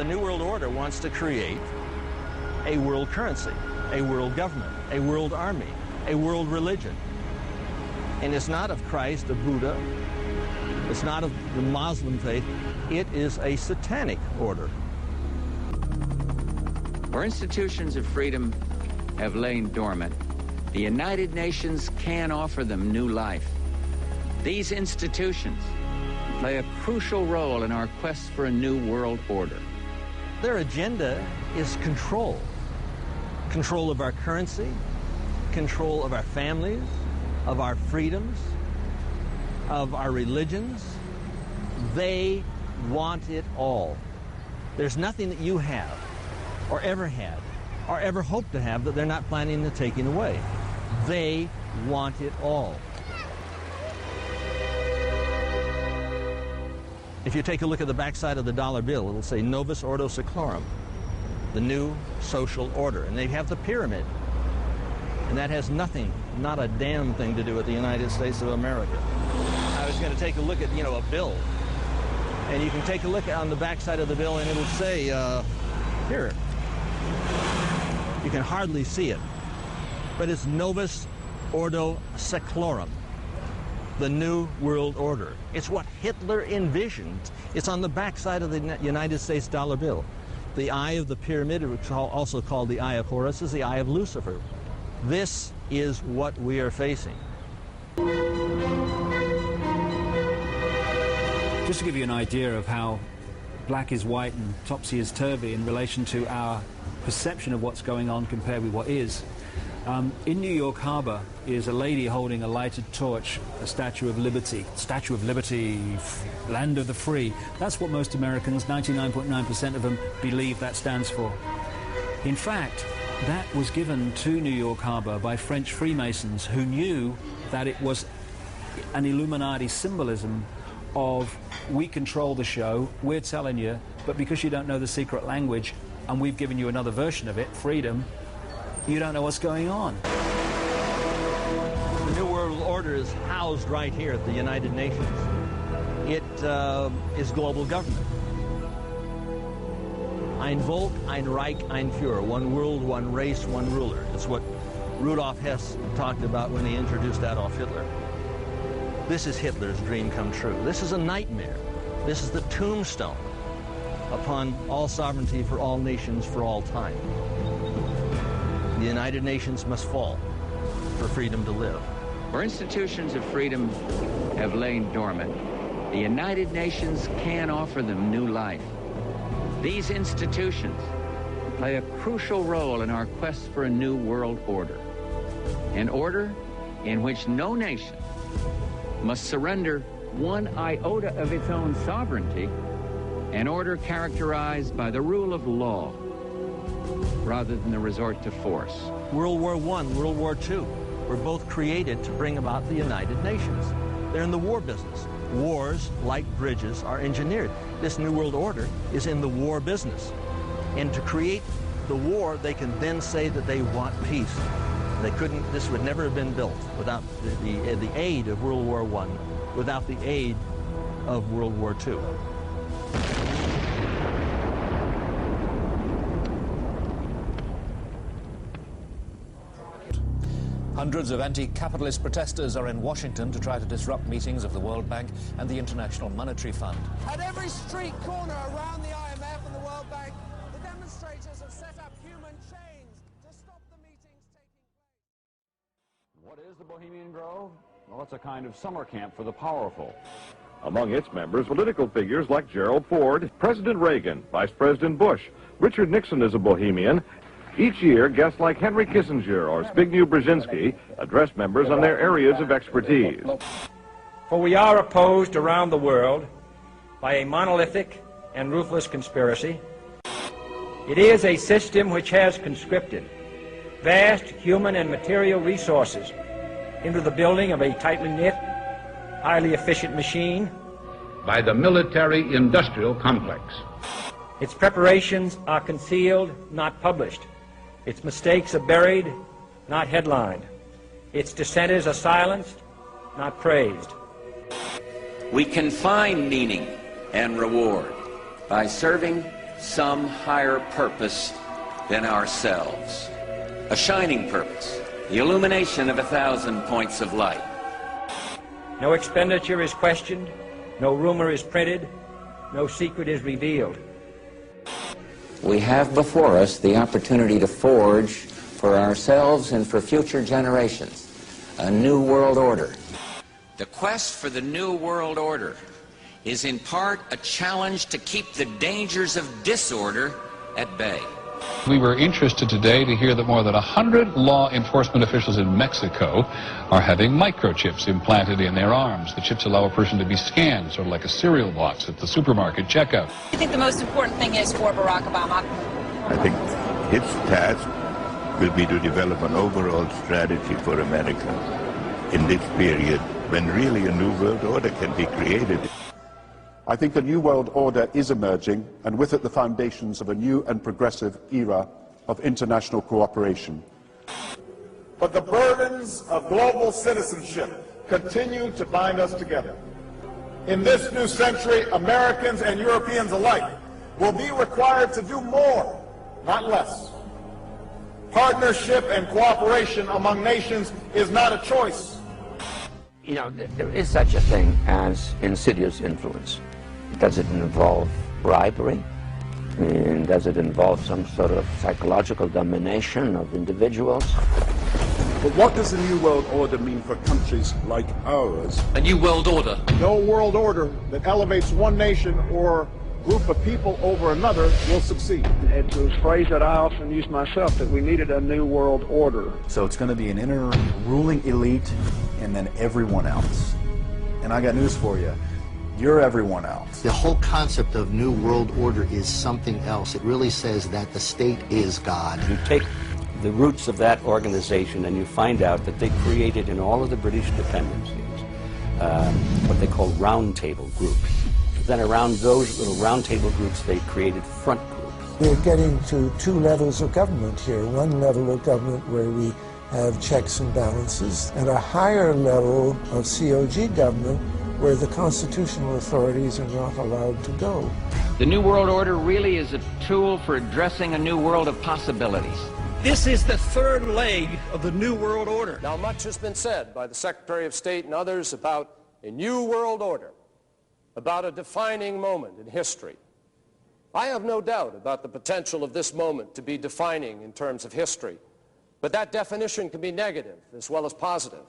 New World Order wants to create a world currency, a world government, a world army, a world religion. And it's not of Christ, of Buddha, it's not of the Muslim faith, it is a satanic order. Our institutions of freedom have lain dormant. The United Nations can offer them new life. These institutions play a crucial role in our quest for a new world order. Their agenda is control. Control of our currency, control of our families, of our freedoms, of our religions. They want it all. There's nothing that you have, or ever had, or ever hope to have that they're not planning to taking away. They want it all. If you take a look at the backside of the dollar bill, it'll say Novus Ordo Seclorum, the new social order. And they have the pyramid. And that has nothing, not a damn thing to do with the United States of America. I was going to take a look at, a bill. And you can take a look on the backside of the bill and it'll say, here. You can hardly see it. But it's Novus Ordo Seclorum, the New World Order. It's what Hitler envisioned. It's on the backside of the United States dollar bill. The eye of the pyramid, which is also called the eye of Horus, is the eye of Lucifer. This is what we are facing. Just to give you an idea of how black is white and topsy is turvy in relation to our perception of what's going on compared with what is. In New York Harbor is a lady holding a lighted torch, a Statue of Liberty. Statue of Liberty, land of the free. That's what most Americans, 99.9% of them, believe that stands for. In fact, that was given to New York Harbor by French Freemasons who knew that it was an Illuminati symbolism of, we control the show, we're telling you, but because you don't know the secret language and we've given you another version of it, freedom, you don't know what's going on. The New World Order is housed right here at the United Nations. It is global government. Ein Volk, ein Reich, ein Führer. One world, one race, one ruler. It's what Rudolf Hess talked about when he introduced Adolf Hitler. This is Hitler's dream come true. This is a nightmare. This is the tombstone upon all sovereignty for all nations for all time. The United Nations must fall for freedom to live. Our institutions of freedom have lain dormant. The United Nations can offer them new life. These institutions play a crucial role in our quest for a new world order. An order in which no nation must surrender one iota of its own sovereignty, an order characterized by the rule of law rather than the resort to force. World War I, World War II were both created to bring about the United Nations. They're in the war business. Wars, like bridges, are engineered. This New World Order is in the war business. And to create the war, they can then say that they want peace. They couldn't, this would never have been built without the aid of World War I, without the aid of World War II. Hundreds of anti-capitalist protesters are in Washington to try to disrupt meetings of the World Bank and the International Monetary Fund. At every street corner around the IMF and the World Bank, the demonstrators have set up human chains to stop the meetings taking place. What is the Bohemian Grove? Well, it's a kind of summer camp for the powerful. Among its members, political figures like Gerald Ford, President Reagan, Vice President Bush, Richard Nixon is a Bohemian. Each year, guests like Henry Kissinger or Zbigniew Brzezinski address members on their areas of expertise. For we are opposed around the world by a monolithic and ruthless conspiracy. It is a system which has conscripted vast human and material resources into the building of a tightly knit, highly efficient machine. By the military-industrial complex. Its preparations are concealed, not published. Its mistakes are buried, not headlined. Its dissenters are silenced, not praised. We can find meaning and reward by serving some higher purpose than ourselves. A shining purpose, the illumination of 1,000 points of light. No expenditure is questioned, no rumor is printed, no secret is revealed. We have before us the opportunity to forge for ourselves and for future generations a new world order. The quest for the new world order is in part a challenge to keep the dangers of disorder at bay. We were interested today to hear that more than 100 law enforcement officials in Mexico are having microchips implanted in their arms. The chips allow a person to be scanned, sort of like a cereal box at the supermarket checkout. I think the most important thing is for Barack Obama. I think his task will be to develop an overall strategy for America in this period when really a new world order can be created. I think a new world order is emerging, and with it the foundations of a new and progressive era of international cooperation. But the burdens of global citizenship continue to bind us together. In this new century, Americans and Europeans alike will be required to do more, not less. Partnership and cooperation among nations is not a choice. You know, there is such a thing as insidious influence. Does it involve bribery? And does it involve some sort of psychological domination of individuals? But what does a new world order mean for countries like ours? A new world order. No world order that elevates one nation or group of people over another will succeed. It's a phrase that I often use myself, that we needed a new world order. So it's going to be an inner ruling elite and then everyone else. And I got news for you. You're everyone else. The whole concept of New World Order is something else. It really says that the state is God. You take the roots of that organization and you find out that they created in all of the British dependencies what they call round table groups. Then around those little round table groups they created front groups. We're getting to two levels of government here. One level of government where we have checks and balances, and a higher level of COG government where the constitutional authorities are not allowed to go. The New World Order really is a tool for addressing a new world of possibilities. This is the third leg of the New World Order. Now, much has been said by the Secretary of State and others about a new world order, about a defining moment in history. I have no doubt about the potential of this moment to be defining in terms of history, but that definition can be negative as well as positive.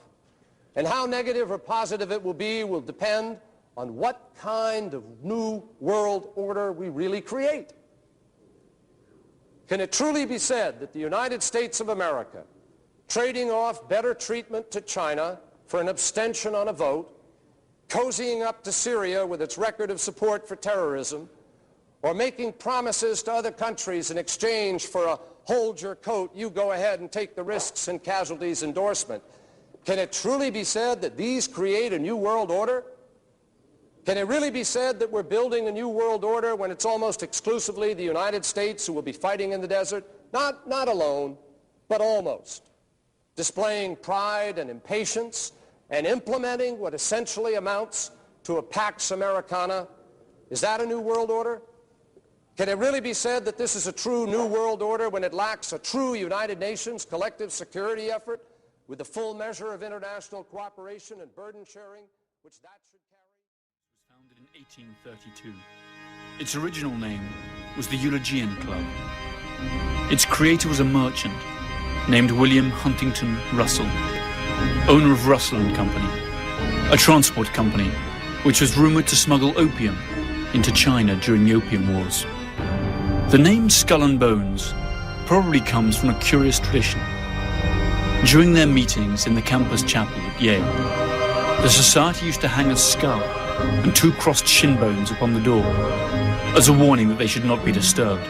And how negative or positive it will be will depend on what kind of new world order we really create. Can it truly be said that the United States of America, trading off better treatment to China for an abstention on a vote, cozying up to Syria with its record of support for terrorism, or making promises to other countries in exchange for a hold your coat, you go ahead and take the risks and casualties endorsement, can it truly be said that these create a new world order? Can it really be said that we're building a new world order when it's almost exclusively the United States who will be fighting in the desert? Not alone, but almost. Displaying pride and impatience and implementing what essentially amounts to a Pax Americana. Is that a new world order? Can it really be said that this is a true new world order when it lacks a true United Nations collective security effort with the full measure of international cooperation and burden sharing, which that should carry? It was founded in 1832. Its original name was the Eulogian Club. Its creator was a merchant named William Huntington Russell, owner of Russell and Company, a transport company which was rumored to smuggle opium into China during the Opium Wars. The name Skull and Bones probably comes from a curious tradition. During their meetings in the campus chapel at Yale, the society used to hang a skull and two crossed shin bones upon the door as a warning that they should not be disturbed.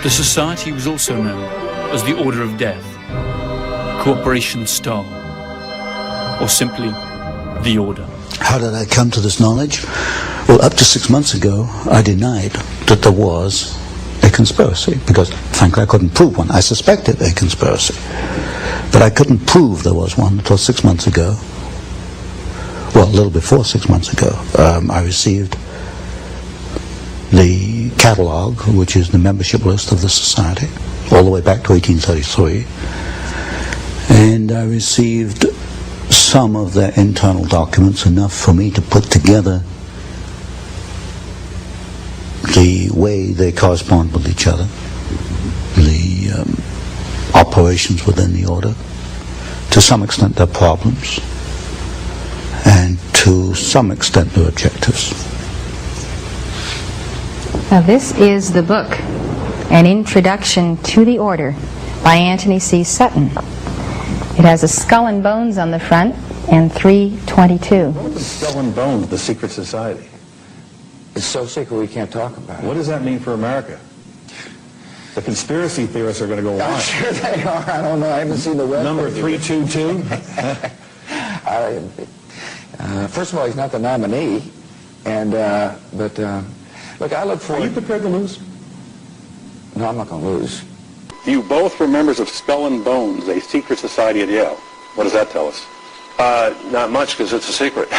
The society was also known as the Order of Death, Corporation Star, or simply the Order. How did I come to this knowledge? Well, up to 6 months ago, I denied that there was a conspiracy, because frankly I couldn't prove one. I suspected a conspiracy, but I couldn't prove there was one until 6 months ago. Well, a little before 6 months ago, I received the catalogue, which is the membership list of the society, all the way back to 1833, and I received some of their internal documents, enough for me to put together the way they correspond with each other, the operations within the order, to some extent their problems, and to some extent their objectives. Now this is the book, An Introduction to the Order, by Anthony C. Sutton. It has a skull and bones on the front and 322. What is Skull and Bones, the secret society? It's so secret we can't talk about it. What does that mean for America? The conspiracy theorists are going to go I'm on. sure they are. I don't know. I haven't seen the web. Number 322? First of all, he's not the nominee. And, look, I look forward... Are you prepared to lose? No, I'm not going to lose. You both were members of Skull and Bones, a secret society at Yale. What does that tell us? Not much, because it's a secret.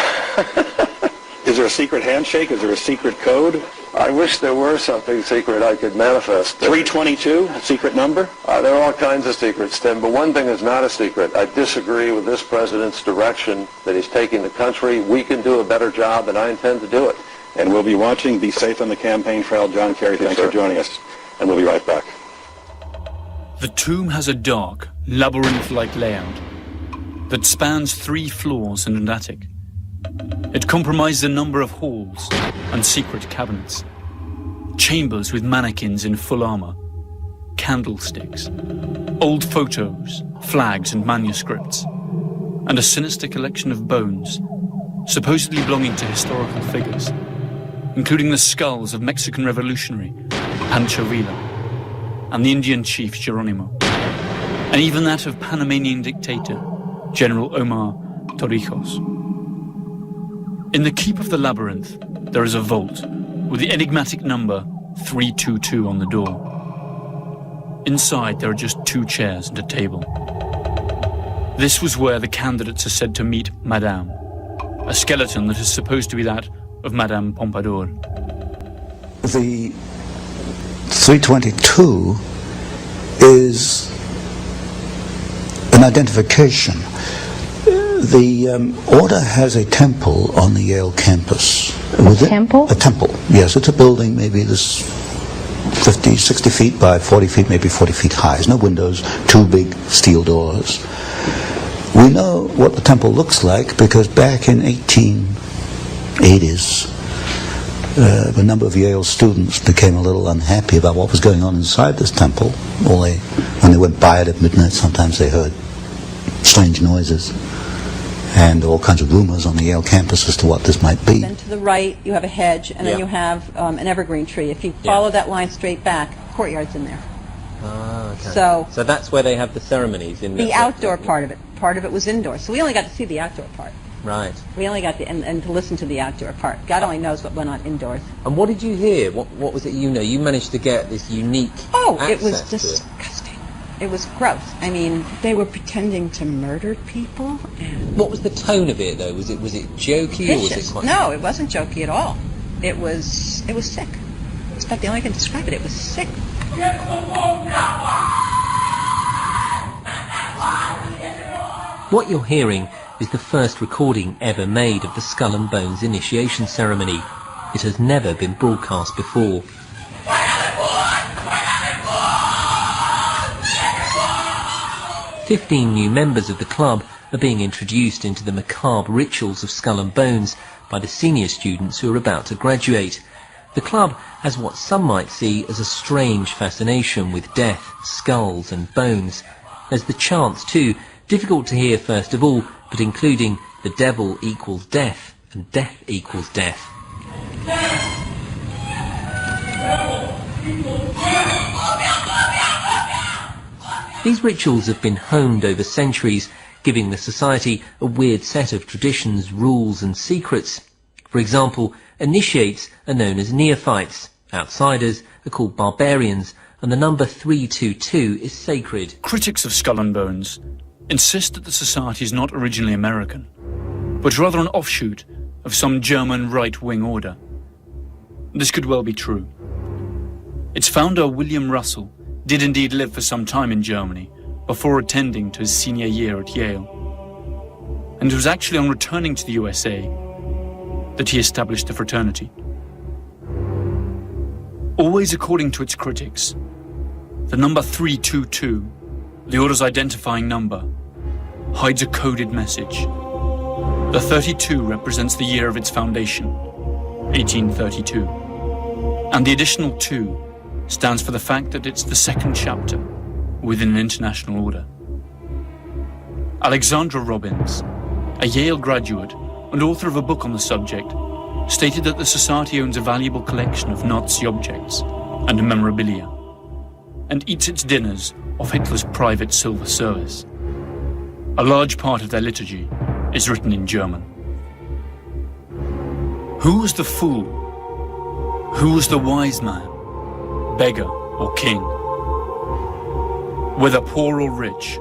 Is there a secret handshake? Is there a secret code? I wish there were something secret I could manifest. 322, a secret number? There are all kinds of secrets, Tim, but one thing is not a secret. I disagree with this president's direction that he's taking the country. We can do a better job, and I intend to do it. And we'll be watching. Be safe on the campaign trail. John Kerry, thanks for joining us. And we'll be right back. The tomb has a dark, labyrinth-like layout that spans 3 floors and an attic. It compromises a number of halls and secret cabinets, chambers with mannequins in full armor, candlesticks, old photos, flags and manuscripts, and a sinister collection of bones, supposedly belonging to historical figures, including the skulls of Mexican revolutionary Pancho Villa and the Indian chief Geronimo, and even that of Panamanian dictator General Omar Torrijos. In the keep of the labyrinth, there is a vault with the enigmatic number 322 on the door. Inside, there are just 2 chairs and a table. This was where the candidates are said to meet Madame, a skeleton that is supposed to be that of Madame Pompadour. The 322 is an identification. The order has a temple on the Yale campus. A temple? A temple, yes. It's a building maybe this 50, 60 feet by 40 feet, maybe 40 feet high. There's no windows, 2 big steel doors. We know what the temple looks like because back in 1880s, a number of Yale students became a little unhappy about what was going on inside this temple. When they went by it at midnight, sometimes they heard strange noises and all kinds of rumors on the Yale campus as to what this might be. Then to the right, you have a hedge, and then you have an evergreen tree. If you follow that line straight back, courtyard's in there. Ah, okay. So that's where they have the ceremonies in the outdoor part of it. Part of it was indoor. So we only got to see the outdoor part. Right. We only got and to listen to the outdoor part. God only knows what went on indoors. And what did you hear? What was it you know? You managed to get this unique it was access to it. disgusting. It was gross. I mean, they were pretending to murder people. And What was the tone of it, though? Was it jokey or was it quite... No, it wasn't jokey at all. It was sick. That's about the only way I can describe it. It was sick. What you're hearing is the first recording ever made of the Skull and Bones initiation ceremony. It has never been broadcast before. 15 new members of the club are being introduced into the macabre rituals of Skull and Bones by the senior students who are about to graduate. The club has what some might see as a strange fascination with death, skulls and bones. There's the chants too, difficult to hear first of all, but including the devil equals death and death equals death. These rituals have been honed over centuries, giving the society a weird set of traditions, rules and secrets. For example, initiates are known as neophytes, outsiders are called barbarians, and the number 322 is sacred. Critics of Skull and Bones insist that the society is not originally American, but rather an offshoot of some German right-wing order. This could well be true. Its founder, William Russell, did indeed live for some time in Germany before attending to his senior year at Yale. And it was actually on returning to the USA that he established the fraternity. Always according to its critics, the number 322, the order's identifying number, hides a coded message. The 32 represents the year of its foundation, 1832. And the additional 2 stands for the fact that it's the second chapter within an international order. Alexandra Robbins, a Yale graduate and author of a book on the subject, stated that the society owns a valuable collection of Nazi objects and memorabilia, and eats its dinners off Hitler's private silver service. A large part of their liturgy is written in German. Who was the fool? Who was the wise man, beggar or king? Whether poor or rich,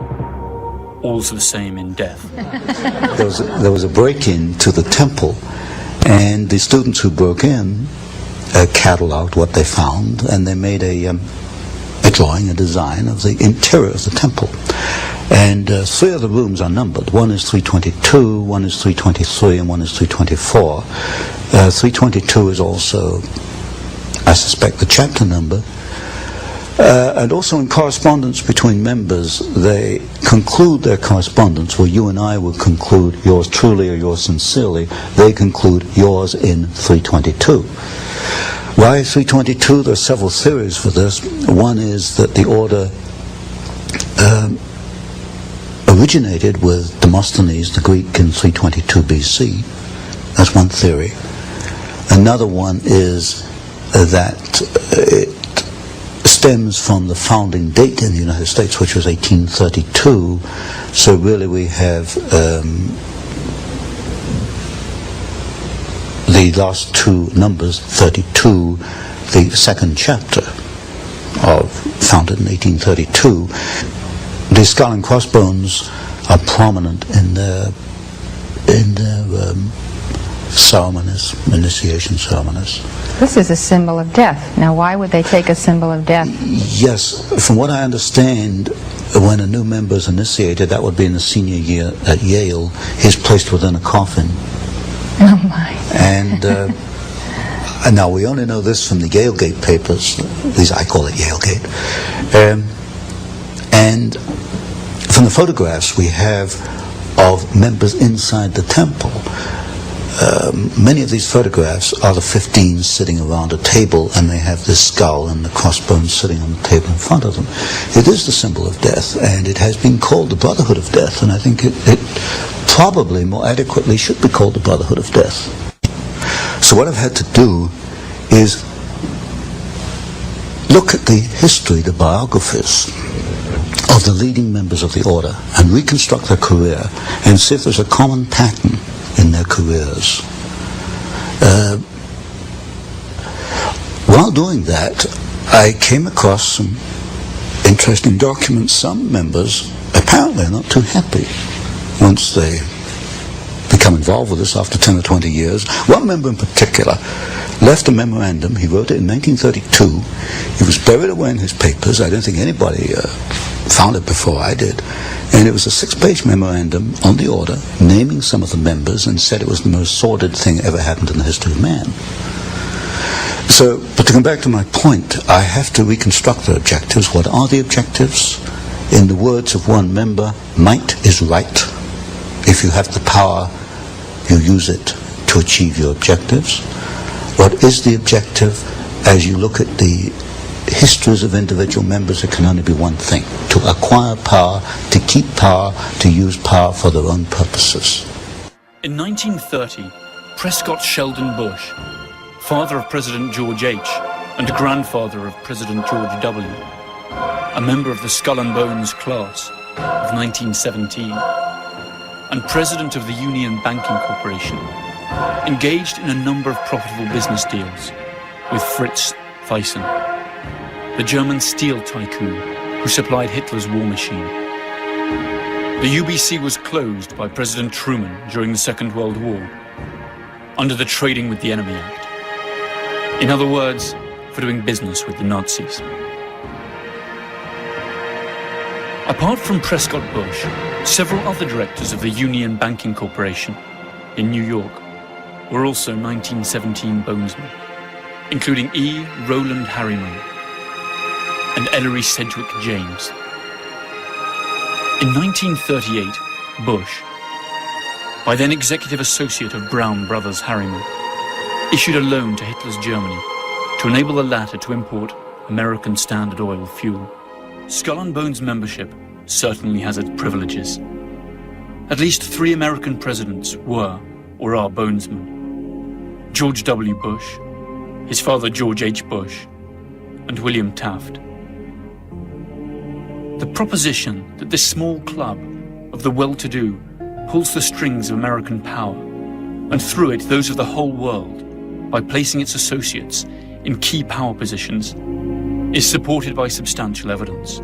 all's the same in death. There was a break-in to the temple, and the students who broke in cataloged what they found, and they made a drawing, a design of the interior of the temple. And 3 of the rooms are numbered. One is 322, one is 323, and one is 324. 322 is also, I suspect, the chapter number. And also in correspondence between members, they conclude their correspondence where you and I would conclude yours truly or yours sincerely. They conclude yours in 322. Why 322? There are several theories for this. One is that the order originated with Demosthenes, the Greek, in 322 BC. That's one theory. Another one is that it stems from the founding date in the United States, which was 1832. So really we have the last 2 numbers, 32, the second chapter, founded in 1832. The skull and crossbones are prominent in their ceremonies, initiation ceremonies. This is a symbol of death. Now, why would they take a symbol of death? Yes, from what I understand, when a new member is initiated, that would be in the senior year at Yale, he's placed within a coffin. Oh my. And now we only know this from the Yalegate papers. These, I call it Yalegate. And from the photographs we have of members inside the temple, many of these photographs are the 15 sitting around a table, and they have this skull and the crossbones sitting on the table in front of them. It is the symbol of death, and it has been called the Brotherhood of Death, and I think it probably more adequately should be called the Brotherhood of Death. So what I've had to do is look at the history, the biographies of the leading members of the order, and reconstruct their career, and see if there's a common pattern in their careers. While doing that, I came across some interesting documents. Some members apparently are not too happy once they become involved with this after 10 or 20 years. One member in particular left a memorandum. He wrote it in 1932. It was buried away in his papers. I don't think anybody found it before I did. And it was a 6-page memorandum on the order, naming some of the members, and said it was the most sordid thing ever happened in the history of man. So, but to come back to my point, I have to reconstruct the objectives. What are the objectives? In the words of one member, might is right. If you have the power, you use it to achieve your objectives. What is the objective? As you look at the histories of individual members, it can only be one thing: to acquire power, to keep power, to use power for their own purposes. In 1930, Prescott Sheldon Bush, father of President George H. and grandfather of President George W., a member of the Skull and Bones class of 1917, and president of the Union Banking Corporation, engaged in a number of profitable business deals with Fritz Thyssen, the German steel tycoon who supplied Hitler's war machine. The UBC was closed by President Truman during the Second World War under the Trading with the Enemy Act. In other words, for doing business with the Nazis. Apart from Prescott Bush, several other directors of the Union Banking Corporation in New York were also 1917 bonesmen, including E. Rowland Harriman and Ellery Sedgwick James. In 1938, Bush, by then executive associate of Brown Brothers Harriman, issued a loan to Hitler's Germany to enable the latter to import American Standard Oil fuel. Skull and Bones membership certainly has its privileges. At least 3 American presidents were or are bonesmen: George W. Bush, his father George H. Bush, and William Taft. The proposition that this small club of the well-to-do pulls the strings of American power, and through it those of the whole world, by placing its associates in key power positions, is supported by substantial evidence.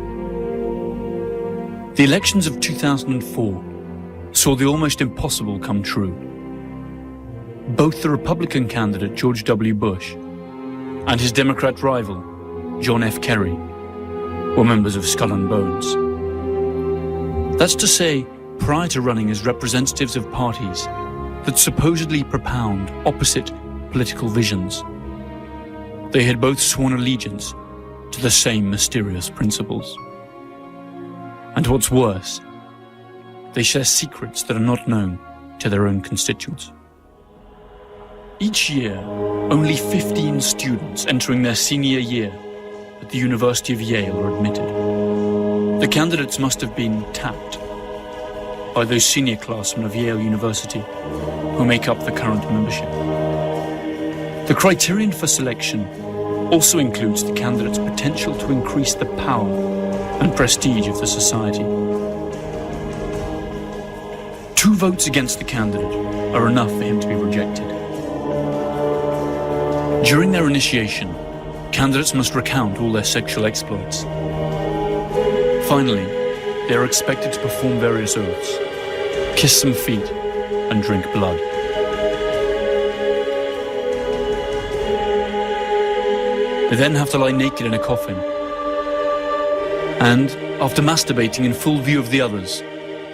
The elections of 2004 saw the almost impossible come true. Both the Republican candidate George W. Bush and his Democrat rival, John F. Kerry, were members of Skull and Bones. That's to say, prior to running as representatives of parties that supposedly propound opposite political visions, they had both sworn allegiance to the same mysterious principles. And what's worse, they share secrets that are not known to their own constituents. Each year, only 15 students entering their senior year at the University of Yale are admitted. The candidates must have been tapped by those senior classmen of Yale University who make up the current membership. The criterion for selection also includes the candidate's potential to increase the power and prestige of the society. 2 votes against the candidate are enough for him to be rejected. During their initiation, candidates must recount all their sexual exploits. Finally, they are expected to perform various oaths, kiss some feet, and drink blood. They then have to lie naked in a coffin, and, after masturbating in full view of the others,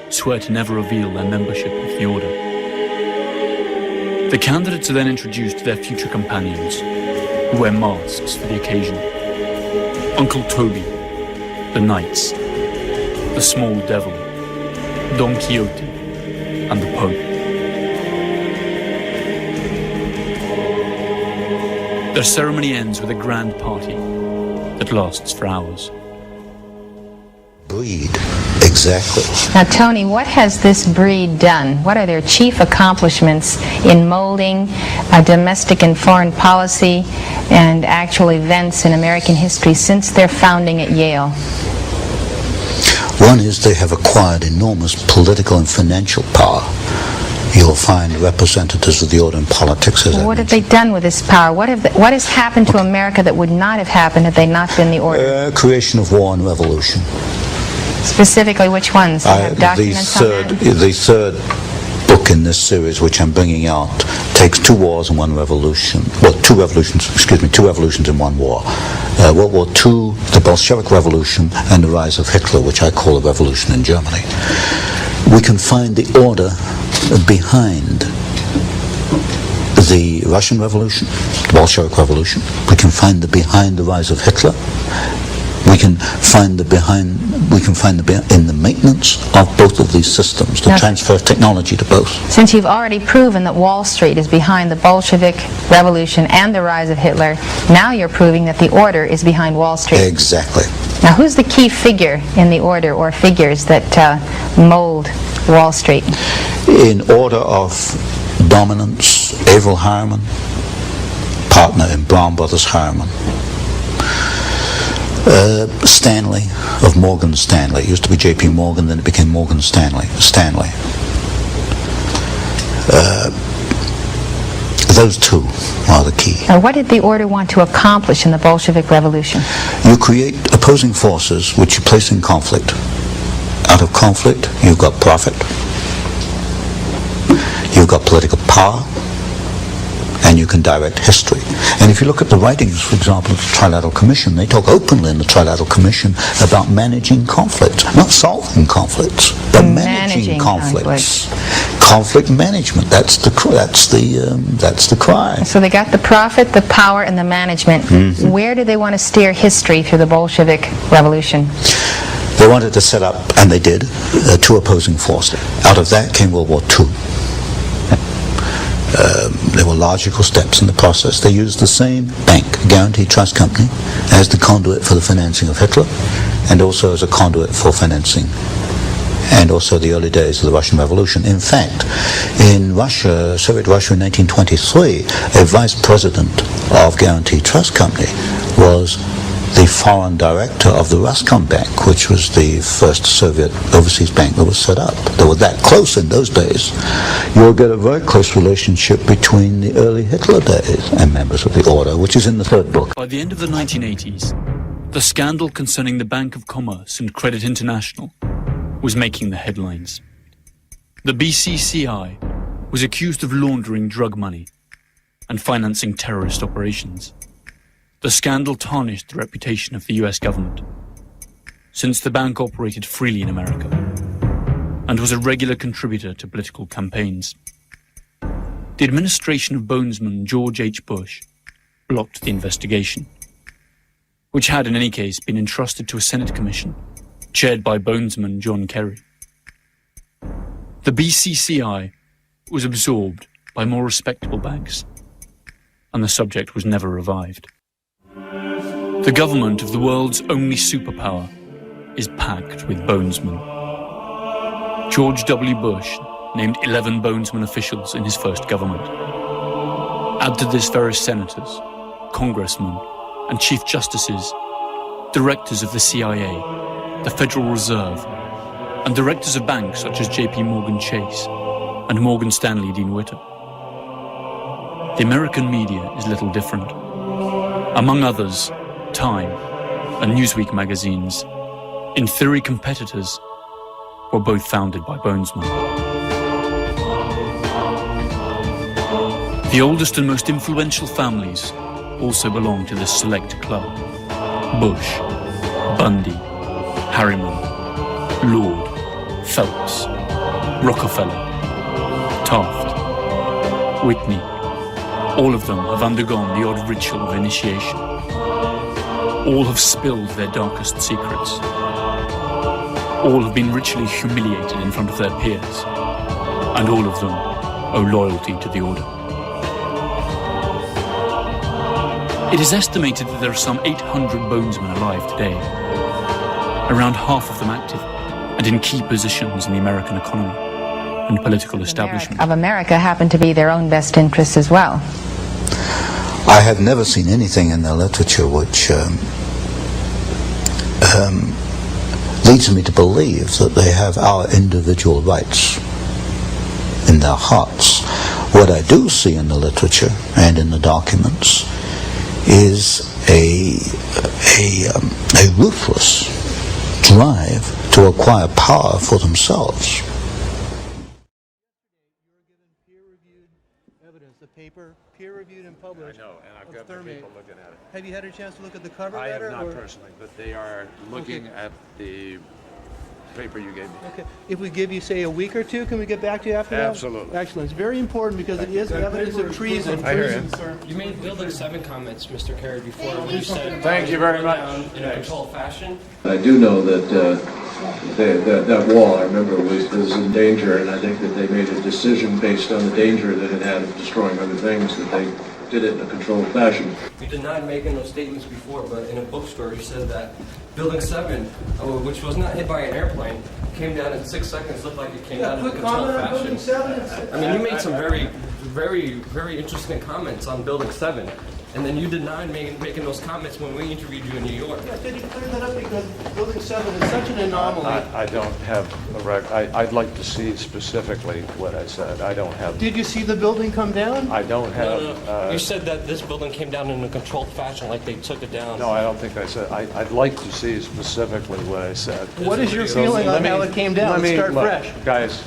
swear to never reveal their membership of the order. The candidates are then introduced to their future companions, who wear masks for the occasion. Uncle Toby, the Knights, the Small Devil, Don Quixote, and the Pope. Their ceremony ends with a grand party that lasts for hours. Breed, exactly. Now, Tony, what has this breed done? What are their chief accomplishments in molding domestic and foreign policy and actual events in American history since their founding at Yale? One is they have acquired enormous political and financial power. You'll find representatives of the order in politics. What have they done with this power? What has happened to America that would not have happened had they not been the order? Creation of war and revolution. Specifically, which ones? You have documents on that? The third book in this series, which I'm bringing out, takes 2 wars and 1 revolution. Well, 2 revolutions in 1 war. World War II, the Bolshevik Revolution, and the rise of Hitler, which I call a revolution in Germany. We can find the order behind the Russian Revolution, the Bolshevik Revolution. We can find behind the rise of Hitler. We can find in the maintenance of both of these systems, the transfer of technology to both. Since you've already proven that Wall Street is behind the Bolshevik Revolution and the rise of Hitler, now you're proving that the order is behind Wall Street. Exactly. Now, who's the key figure in the order or figures that mold Wall Street? In order of dominance, Averell Harriman, partner in Brown Brothers Harriman. Stanley of Morgan Stanley. It used to be J.P. Morgan, then it became Morgan Stanley. Those 2 are the key. Now, what did the order want to accomplish in the Bolshevik Revolution? You create opposing forces which you place in conflict. Out of conflict, you've got profit, you've got political power, and you can direct history. And if you look at the writings, for example, of the Trilateral Commission, they talk openly in the Trilateral Commission about managing conflict, not solving conflicts, but managing conflicts. Conflict management, that's the cry. So they got the profit, the power, and the management. Mm-hmm. Where do they want to steer history through the Bolshevik Revolution? They wanted to set up, and they did, two opposing forces. Out of that came World War II. There were logical steps in the process. They used the same bank, Guarantee Trust Company, as the conduit for the financing of Hitler, and also as a conduit for financing, and also the early days of the Russian Revolution. In fact, in Russia, Soviet Russia in 1923, a vice president of Guarantee Trust Company was the foreign director of the Roscombank, which was the first Soviet overseas bank that was set up. They were that close in those days. You'll get a very close relationship between the early Hitler days and members of the order, which is in the third book. By the end of the 1980s, the scandal concerning the Bank of Commerce and Credit International was making the headlines. The BCCI was accused of laundering drug money and financing terrorist operations. The scandal tarnished the reputation of the US government, since the bank operated freely in America and was a regular contributor to political campaigns. The administration of Bonesman George H. Bush blocked the investigation, which had in any case been entrusted to a Senate commission chaired by Bonesman John Kerry. The BCCI was absorbed by more respectable banks, and the subject was never revived. The government of the world's only superpower is packed with bonesmen. George W. Bush named 11 bonesman officials in his first government. Add to this various senators, congressmen, and chief justices, directors of the CIA, the Federal Reserve, and directors of banks such as J.P. Morgan Chase and Morgan Stanley Dean Witter. The American media is little different. Among others, Time and Newsweek magazines, in theory competitors, were both founded by bonesmen. The oldest and most influential families also belong to this select club. Bush, Bundy, Harriman, Lord, Phelps, Rockefeller, Taft, Whitney. All of them have undergone the odd ritual of initiation. All have spilled their darkest secrets. All have been ritually humiliated in front of their peers. And all of them owe loyalty to the order. It is estimated that there are some 800 bonesmen alive today, around half of them active and in key positions in the American economy and political establishment. Of America happen to be their own best interests as well. I have never seen anything in their literature which leads me to believe that they have our individual rights in their hearts. What I do see in the literature and in the documents is a ruthless drive to acquire power for themselves. Peer-reviewed and published. I know, and I've got my people looking at it. Have you had a chance to look at the cover I letter? have not personally, but they are looking at the paper you gave me. Okay. If we give you, say, a week or two, can we get back to you after that? Absolutely. Excellent. It's very important because it is evidence of treason. I hear you. You made Building 7 comments, Mr. Kerry, before when you said Thank you very much. In a controlled fashion. I do know that that wall, I remember, was in danger, and I think that they made a decision based on the danger that it had of destroying other things, that they did it in a controlled fashion. You denied making those statements before, but in a bookstore you said that Building 7, which was not hit by an airplane, came down in 6 seconds, looked like it came down in a controlled fashion. I mean, you made some very interesting comments on Building 7. And then you denied making those comments when we interviewed you in New York. Yeah, did you clear that up because Building 7 is such an anomaly? I don't have a record. I'd like to see specifically what I said. I don't have. Did you see the building come down? I don't have. No. You said that this building came down in a controlled fashion, like they took it down. No, I don't think I said. I'd like to see specifically what I said. What is your feeling on how it came down? Let's start fresh. Guys,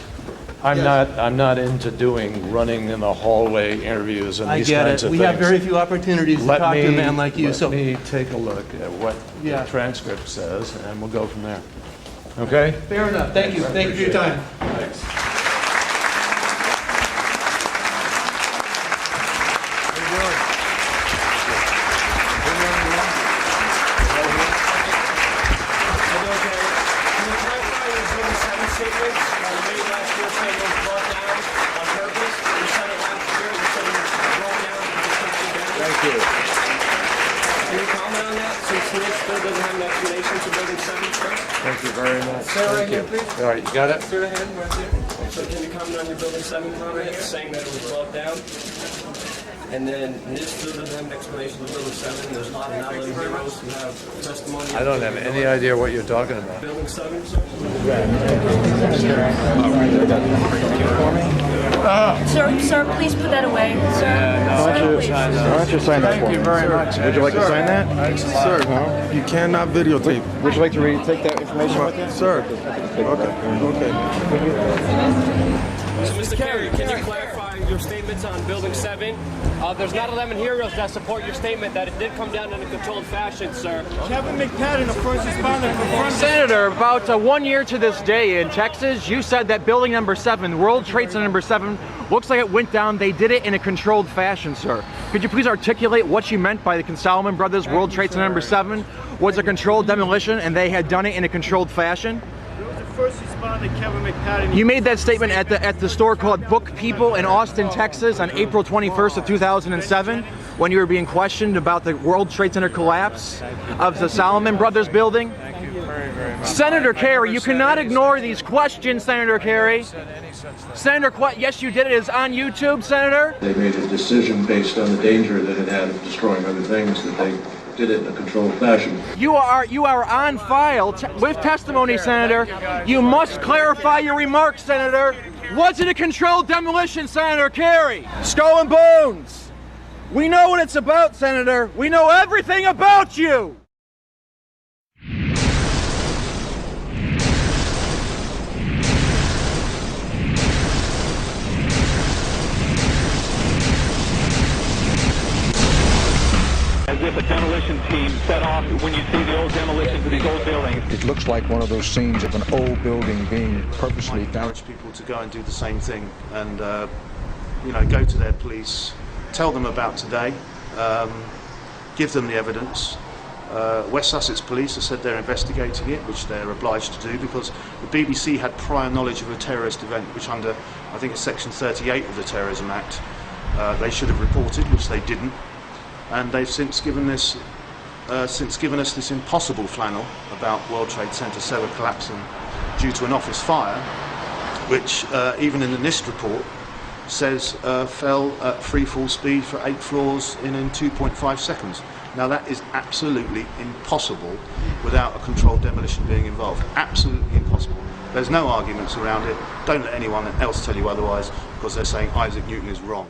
I'm not into running in the hallway interviews and I these get kinds it. of We things. have very few opportunities to talk to a man like you. Let me take a look at what the transcript says, and we'll go from there. Okay? Fair enough. Thank you. Thank you for your time. Thanks. Thank you very much. Sir, right here, please. All right, you got it? Sir, right here. So can you comment on your Building 7 comment saying that it was brought down? And then this still doesn't have an explanation of Building 7. There's not 11 heroes who have testimony. I don't have any idea what you're talking about. Building 7, sir? Sir, please put that away. Sir, Why don't you sign that for me? Thank you very much. Would you like to sign that? Sir, you cannot videotape. Would you like to take that information with you? Sir, okay. So, Mr. Kerry, can you clarify your statements on Building 7? There's not 11 heroes that support your statement that it did come down in a controlled fashion, sir. Kevin McPadden, a first responder from Senator, about 1 year to this day in Texas, you said that building number 7, World Trade Center number 7, looks like it went down. They did it in a controlled fashion, sir. Could you please articulate what you meant by the Salomon Brothers World Trade Center number 7 was a controlled demolition and they had done it in a controlled fashion? first responder Kevin McPadden. You made that statement at the store called Book People in Austin, Texas on April 21st of 2007 when you were being questioned about the World Trade Center collapse of the Salomon Brothers building. Thank you very, very much. Senator Kerry, you cannot ignore these questions, Senator Kerry. Senator, yes, you did. It is on YouTube, Senator. They made a decision based on the danger that it had of destroying other things, that they did it in a controlled fashion. You are on file with testimony, Senator. You must clarify your remarks, Senator. Was it a controlled demolition, Senator Kerry? Skull and Bones. We know what it's about, Senator. We know everything about you. As if a demolition team set off when you see the old demolitions of these old buildings. It looks like one of those scenes of an old building being purposely damaged. People to go and do the same thing and go to their police, tell them about today, give them the evidence. West Sussex Police have said they're investigating it, which they're obliged to do because the BBC had prior knowledge of a terrorist event, which under, I think it's Section 38 of the Terrorism Act, they should have reported, which they didn't. And they've since given us this impossible flannel about World Trade Center 7 collapsing due to an office fire, which even in the NIST report says fell at free fall speed for 8 floors in 2.5 seconds. Now that is absolutely impossible without a controlled demolition being involved. Absolutely impossible. There's no arguments around it. Don't let anyone else tell you otherwise, because they're saying Isaac Newton is wrong.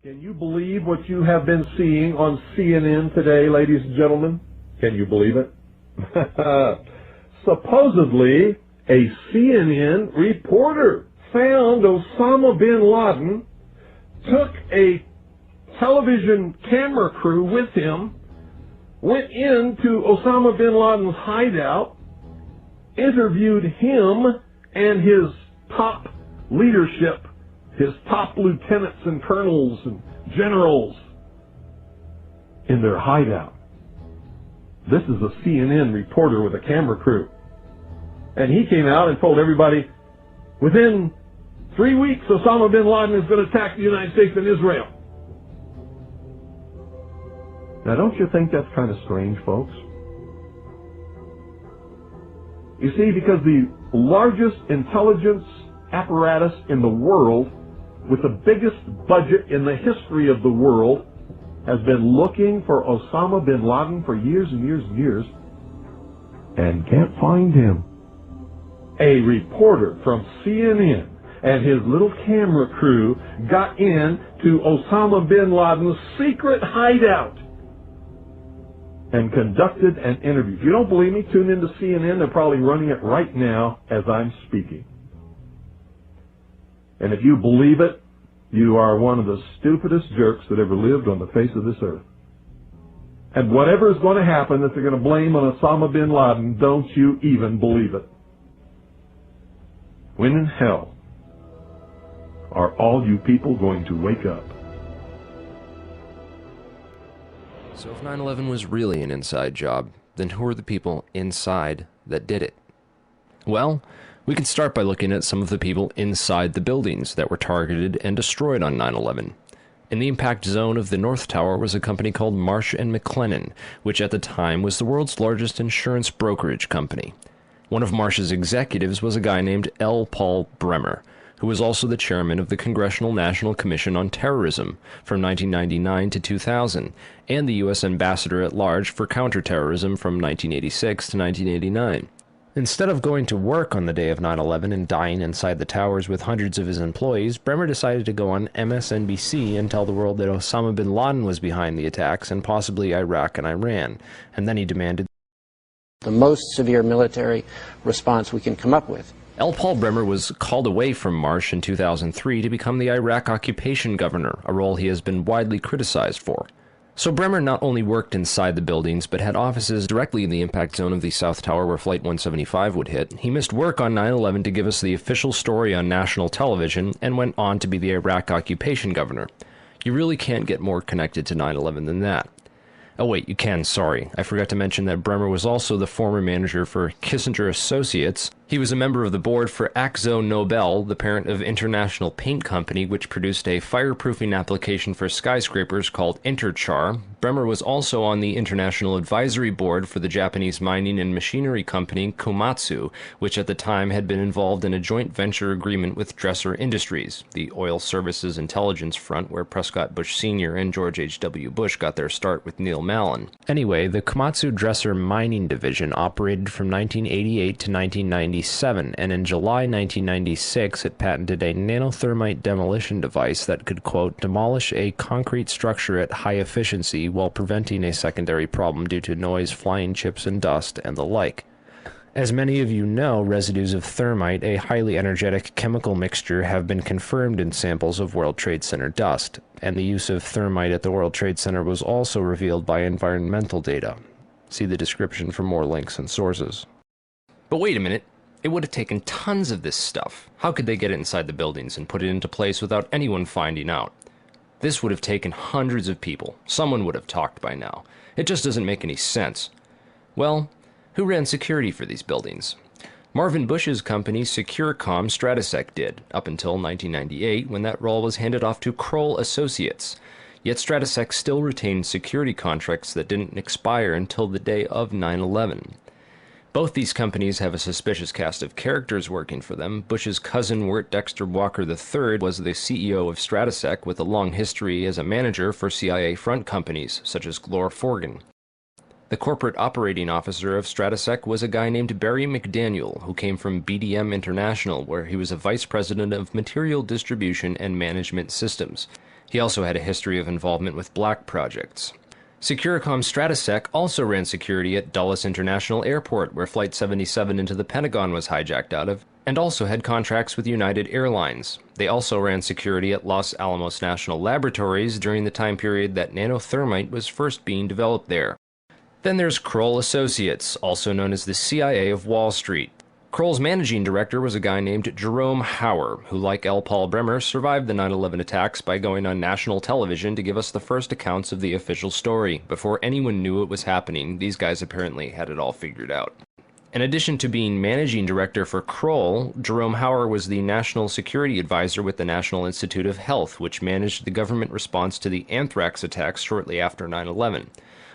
Can you believe what you have been seeing on CNN today, ladies and gentlemen? Can you believe it? Supposedly, a CNN reporter found Osama bin Laden, took a television camera crew with him, went into Osama bin Laden's hideout, interviewed him and his top leadership, his top lieutenants and colonels and generals in their hideout. This is a CNN reporter with a camera crew. And he came out and told everybody, within 3 weeks, Osama bin Laden is going to attack the United States and Israel. Now, don't you think that's kind of strange, folks? You see, because the largest intelligence apparatus in the world, with the biggest budget in the history of the world, has been looking for Osama bin Laden for years and years and years and can't find him. A reporter from CNN and his little camera crew got in to Osama bin Laden's secret hideout and conducted an interview. If you don't believe me, tune into CNN. They're probably running it right now as I'm speaking. And if you believe it, you are one of the stupidest jerks that ever lived on the face of this earth. And whatever is going to happen that they're going to blame on Osama bin Laden, don't you even believe it. When in hell are all you people going to wake up? So if 9/11 was really an inside job, then who are the people inside that did it? Well, we can start by looking at some of the people inside the buildings that were targeted and destroyed on 9/11. In the impact zone of the North Tower was a company called Marsh & McLennan, which at the time was the world's largest insurance brokerage company. One of Marsh's executives was a guy named L. Paul Bremer, who was also the chairman of the Congressional National Commission on Terrorism from 1999 to 2000, and the U.S. ambassador at large for counterterrorism from 1986 to 1989. Instead of going to work on the day of 9/11 and dying inside the towers with hundreds of his employees, Bremer decided to go on MSNBC and tell the world that Osama bin Laden was behind the attacks and possibly Iraq and Iran, and then he demanded the most severe military response we can come up with. L. Paul Bremer was called away from Marsh in 2003 to become the Iraq occupation governor, a role he has been widely criticized for. So Bremer not only worked inside the buildings, but had offices directly in the impact zone of the South Tower where Flight 175 would hit. He missed work on 9/11 to give us the official story on national television, and went on to be the Iraq occupation governor. You really can't get more connected to 9/11 than that. Oh wait, you can, sorry. I forgot to mention that Bremer was also the former manager for Kissinger Associates. He was a member of the board for Akzo Nobel, the parent of International Paint Company, which produced a fireproofing application for skyscrapers called Interchar. Bremer was also on the International Advisory Board for the Japanese mining and machinery company Komatsu, which at the time had been involved in a joint venture agreement with Dresser Industries, the oil services intelligence front where Prescott Bush Sr. and George H.W. Bush got their start with Neil Malin. Anyway, the Komatsu Dresser mining division operated from 1988 to 1997, and in July 1996 it patented a nanothermite demolition device that could, quote, demolish a concrete structure at high efficiency while preventing a secondary problem due to noise, flying chips and dust, and the like. As many of you know, residues of thermite, a highly energetic chemical mixture, have been confirmed in samples of World Trade Center dust, and the use of thermite at the World Trade Center was also revealed by environmental data. See the description for more links and sources. But wait a minute. It would have taken tons of this stuff. How could they get it inside the buildings and put it into place without anyone finding out? This would have taken hundreds of people. Someone would have talked by now. It just doesn't make any sense. Well, who ran security for these buildings? Marvin Bush's company Securicom Stratesec did, up until 1998 when that role was handed off to Kroll Associates. Yet Stratesec still retained security contracts that didn't expire until the day of 9/11. Both these companies have a suspicious cast of characters working for them. Bush's cousin Wirt Dexter Walker III was the CEO of Stratesec with a long history as a manager for CIA front companies, such as Glor Forgan. The corporate operating officer of Stratesec was a guy named Barry McDaniel, who came from BDM International, where he was a vice president of material distribution and management systems. He also had a history of involvement with black projects. Securicom Stratesec also ran security at Dulles International Airport, where Flight 77 into the Pentagon was hijacked out of, and also had contracts with United Airlines. They also ran security at Los Alamos National Laboratories during the time period that nanothermite was first being developed there. Then there's Kroll Associates, also known as the CIA of Wall Street. Kroll's managing director was a guy named Jerome Hauer, who, like L. Paul Bremer, survived the 9/11 attacks by going on national television to give us the first accounts of the official story. Before anyone knew it was happening, these guys apparently had it all figured out. In addition to being managing director for Kroll, Jerome Hauer was the national security advisor with the National Institute of Health, which managed the government response to the anthrax attacks shortly after 9/11.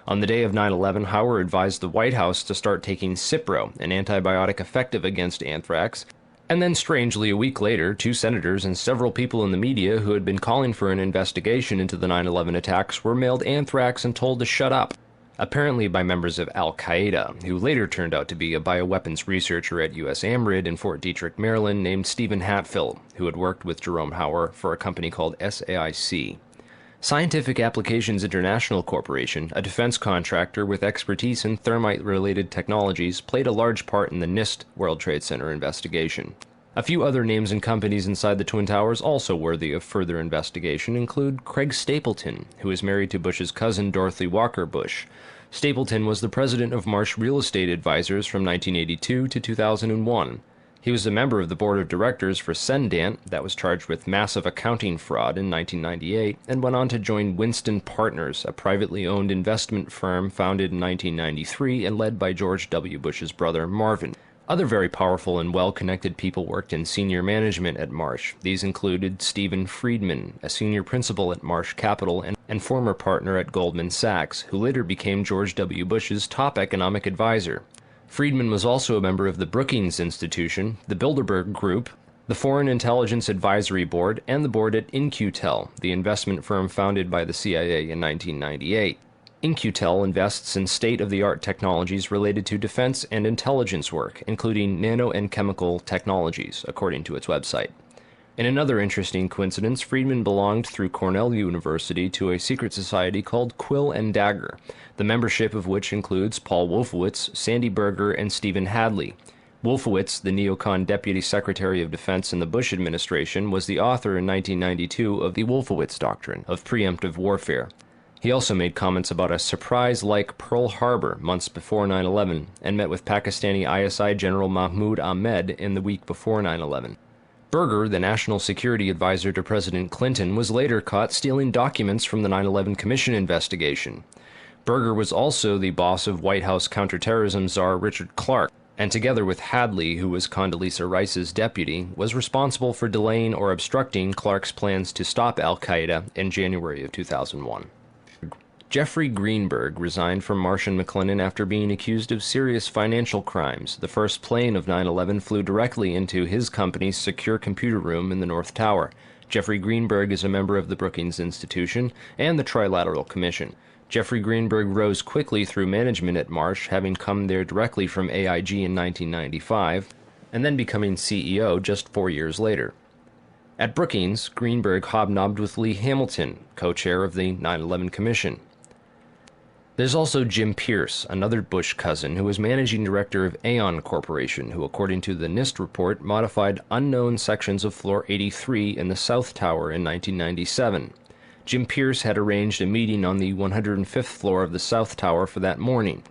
On the day of 9/11, Hauer advised the White House to start taking Cipro, an antibiotic effective against anthrax, and then strangely a week later, 2 senators and several people in the media who had been calling for an investigation into the 9/11 attacks were mailed anthrax and told to shut up. apparently by members of Al-Qaeda, who later turned out to be a bioweapons researcher at U.S. AMRID in Fort Detrick, Maryland, named Stephen Hatfill, who had worked with Jerome Hauer for a company called SAIC. Scientific Applications International Corporation, a defense contractor with expertise in thermite-related technologies, played a large part in the NIST World Trade Center investigation. A few other names and companies inside the Twin Towers also worthy of further investigation include Craig Stapleton, who is married to Bush's cousin Dorothy Walker Bush. Stapleton was the president of Marsh Real Estate Advisors from 1982 to 2001. He was a member of the board of directors for Cendant, that was charged with massive accounting fraud in 1998, and went on to join Winston Partners, a privately owned investment firm founded in 1993 and led by George W. Bush's brother Marvin. Other very powerful and well-connected people worked in senior management at Marsh. These included Stephen Friedman, a senior principal at Marsh Capital and former partner at Goldman Sachs, who later became George W. Bush's top economic advisor. Friedman was also a member of the Brookings Institution, the Bilderberg Group, the Foreign Intelligence Advisory Board, and the board at In-Q-Tel, the investment firm founded by the CIA in 1998. In-Q-Tel invests in state-of-the-art technologies related to defense and intelligence work, including nano and chemical technologies, according to its website. In another interesting coincidence, Friedman belonged through Cornell University to a secret society called Quill and Dagger, the membership of which includes Paul Wolfowitz, Sandy Berger, and Stephen Hadley. Wolfowitz, the neocon Deputy Secretary of Defense in the Bush administration, was the author in 1992 of the Wolfowitz Doctrine of preemptive warfare. He also made comments about a surprise-like Pearl Harbor months before 9/11 and met with Pakistani ISI General Mahmoud Ahmed in the week before 9/11. Berger, the national security advisor to President Clinton, was later caught stealing documents from the 9/11 Commission investigation. Berger was also the boss of White House counterterrorism czar Richard Clarke, and together with Hadley, who was Condoleezza Rice's deputy, was responsible for delaying or obstructing Clarke's plans to stop al-Qaeda in January of 2001. Jeffrey Greenberg resigned from Marsh & McLennan after being accused of serious financial crimes. The first plane of 9/11 flew directly into his company's secure computer room in the North Tower. Jeffrey Greenberg is a member of the Brookings Institution and the Trilateral Commission. Jeffrey Greenberg rose quickly through management at Marsh, having come there directly from AIG in 1995, and then becoming CEO just 4 years later. At Brookings, Greenberg hobnobbed with Lee Hamilton, co-chair of the 9/11 Commission. There's also Jim Pierce, another Bush cousin, who was managing director of Aon Corporation, who, according to the NIST report, modified unknown sections of Floor 83 in the South Tower in 1997. Jim Pierce had arranged a meeting on the 105th floor of the South Tower for that morning.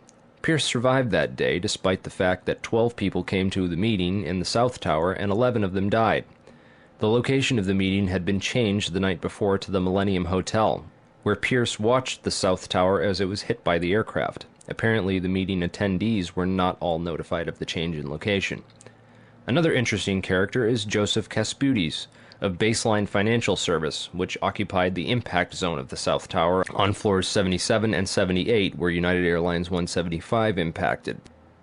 Pierce survived that day, despite the fact that 12 people came to the meeting in the South Tower and 11 of them died. The location of the meeting had been changed the night before to the Millennium Hotel, where Pierce watched the South Tower as it was hit by the aircraft. Apparently, the meeting attendees were not all notified of the change in location. Another interesting character is Joseph Kasputis, of Baseline Financial Service, which occupied the impact zone of the South Tower on floors 77 and 78, where United Airlines 175 impacted.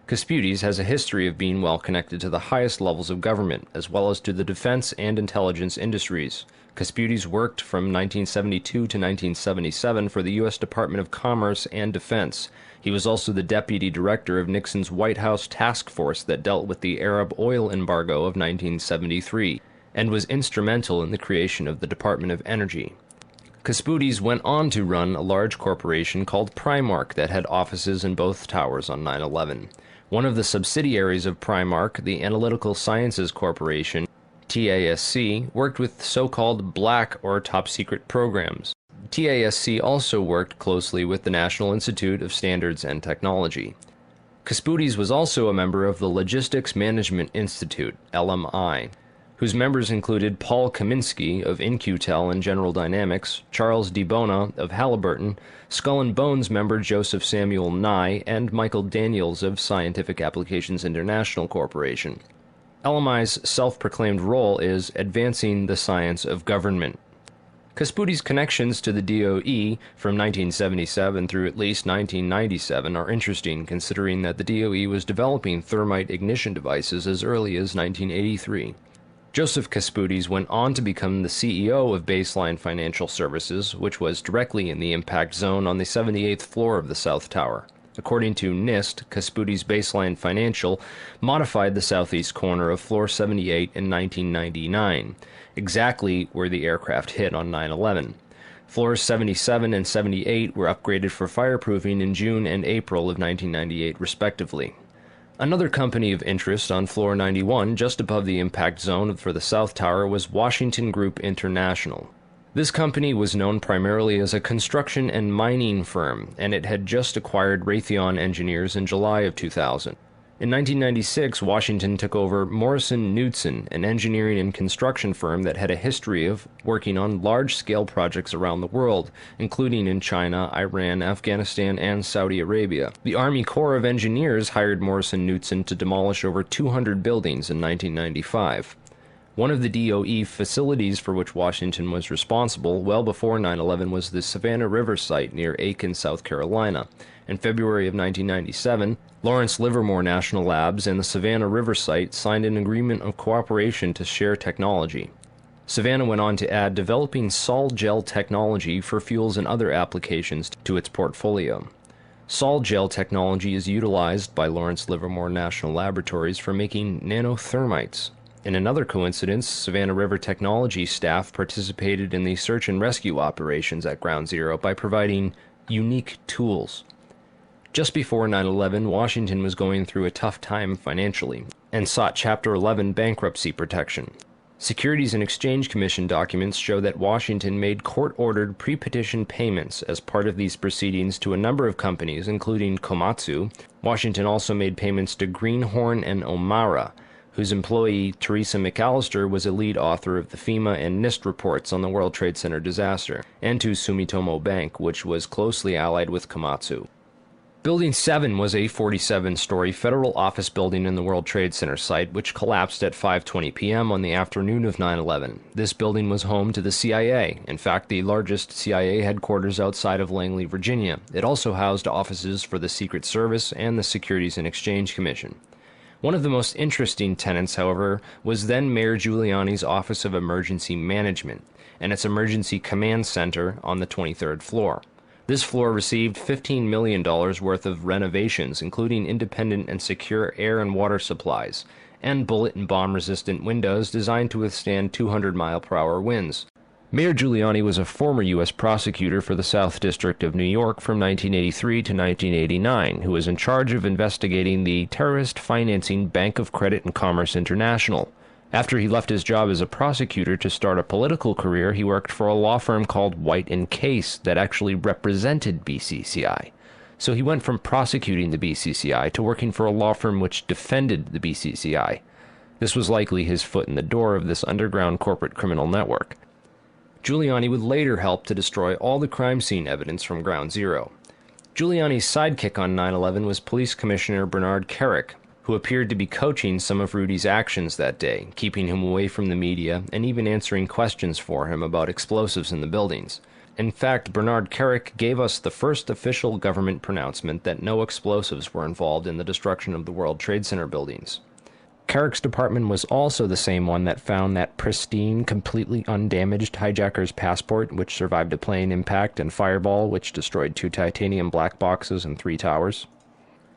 Kasputis has a history of being well connected to the highest levels of government, as well as to the defense and intelligence industries. Kasputis worked from 1972 to 1977 for the U.S. Department of Commerce and Defense. He was also the deputy director of Nixon's White House task force that dealt with the Arab oil embargo of 1973, and was instrumental in the creation of the Department of Energy. Kasputis went on to run a large corporation called Primark that had offices in both towers on 9/11. One of the subsidiaries of Primark, the Analytical Sciences Corporation, TASC, worked with so-called black or top-secret programs. TASC also worked closely with the National Institute of Standards and Technology. Kasputis was also a member of the Logistics Management Institute, LMI, whose members included Paul Kaminsky of In-Q-Tel and General Dynamics, Charles DiBona of Halliburton, Skull and Bones member Joseph Samuel Nye, and Michael Daniels of Scientific Applications International Corporation. LMI's self-proclaimed role is advancing the science of government. Kasputis' connections to the DOE from 1977 through at least 1997 are interesting, considering that the DOE was developing thermite ignition devices as early as 1983. Joseph Kasputis went on to become the CEO of Baseline Financial Services, which was directly in the impact zone on the 78th floor of the South Tower. According to NIST, Kasputis' Baseline Financial modified the southeast corner of Floor 78 in 1999, exactly where the aircraft hit on 9/11. Floors 77 and 78 were upgraded for fireproofing in June and April of 1998, respectively. Another company of interest on Floor 91, just above the impact zone for the South Tower, was Washington Group International. This company was known primarily as a construction and mining firm, and it had just acquired Raytheon Engineers in July of 2000. In 1996, Washington took over Morrison Knudsen, an engineering and construction firm that had a history of working on large-scale projects around the world, including in China, Iran, Afghanistan, and Saudi Arabia. The Army Corps of Engineers hired Morrison Knudsen to demolish over 200 buildings in 1995. One of the DOE facilities for which Washington was responsible well before 9/11 was the Savannah River site near Aiken, South Carolina. In February of 1997, Lawrence Livermore National Labs and the Savannah River site signed an agreement of cooperation to share technology. Savannah went on to add developing sol gel technology for fuels and other applications to its portfolio. Sol gel technology is utilized by Lawrence Livermore National Laboratories for making nanothermites. In another coincidence, Savannah River Technology staff participated in the search and rescue operations at Ground Zero by providing unique tools. Just before 9/11, Washington was going through a tough time financially and sought Chapter 11 bankruptcy protection. Securities and Exchange Commission documents show that Washington made court-ordered pre-petition payments as part of these proceedings to a number of companies, including Komatsu. Washington also made payments to Greenhorn and Omara, whose employee, Teresa McAllister, was a lead author of the FEMA and NIST reports on the World Trade Center disaster, and to Sumitomo Bank, which was closely allied with Komatsu. Building 7 was a 47-story federal office building in the World Trade Center site, which collapsed at 5:20 p.m. on the afternoon of 9/11. This building was home to the CIA, in fact, the largest CIA headquarters outside of Langley, Virginia. It also housed offices for the Secret Service and the Securities and Exchange Commission. One of the most interesting tenants, however, was then Mayor Giuliani's Office of Emergency Management and its Emergency Command Center on the 23rd floor. This floor received $15 million worth of renovations, including independent and secure air and water supplies, and bullet and bomb-resistant windows designed to withstand 200-mile-per-hour winds. Mayor Giuliani was a former U.S. prosecutor for the South District of New York from 1983 to 1989, who was in charge of investigating the terrorist financing Bank of Credit and Commerce International. After he left his job as a prosecutor to start a political career, he worked for a law firm called White & Case that actually represented BCCI. So he went from prosecuting the BCCI to working for a law firm which defended the BCCI. This was likely his foot in the door of this underground corporate criminal network. Giuliani would later help to destroy all the crime scene evidence from Ground Zero. Giuliani's sidekick on 9/11 was Police Commissioner Bernard Kerik, who appeared to be coaching some of Rudy's actions that day, keeping him away from the media and even answering questions for him about explosives in the buildings. In fact, Bernard Kerik gave us the first official government pronouncement that no explosives were involved in the destruction of the World Trade Center buildings. Kerik's department was also the same one that found that pristine, completely undamaged hijacker's passport, which survived a plane impact, and Fireball, which destroyed 2 titanium black boxes and 3 towers.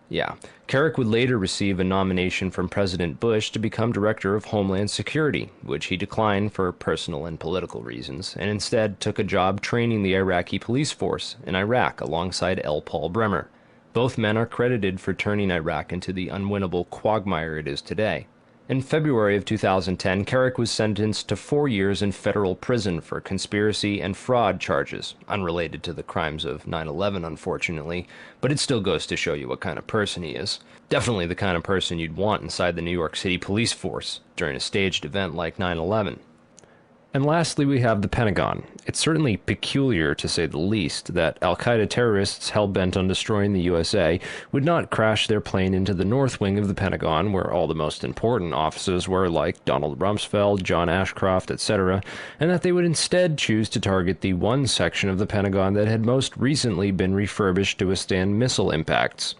Yeah, Kerik would later receive a nomination from President Bush to become Director of Homeland Security, which he declined for personal and political reasons, and instead took a job training the Iraqi police force in Iraq alongside L. Paul Bremer. Both men are credited for turning Iraq into the unwinnable quagmire it is today. In February of 2010, Kerik was sentenced to 4 years in federal prison for conspiracy and fraud charges, unrelated to the crimes of 9/11, unfortunately, but it still goes to show you what kind of person he is. Definitely the kind of person you'd want inside the New York City police force during a staged event like 9/11. And lastly, we have the Pentagon. It's certainly peculiar, to say the least, that al-Qaeda terrorists hell-bent on destroying the USA would not crash their plane into the north wing of the Pentagon, where all the most important offices were, like Donald Rumsfeld, John Ashcroft, etc., and that they would instead choose to target the one section of the Pentagon that had most recently been refurbished to withstand missile impacts.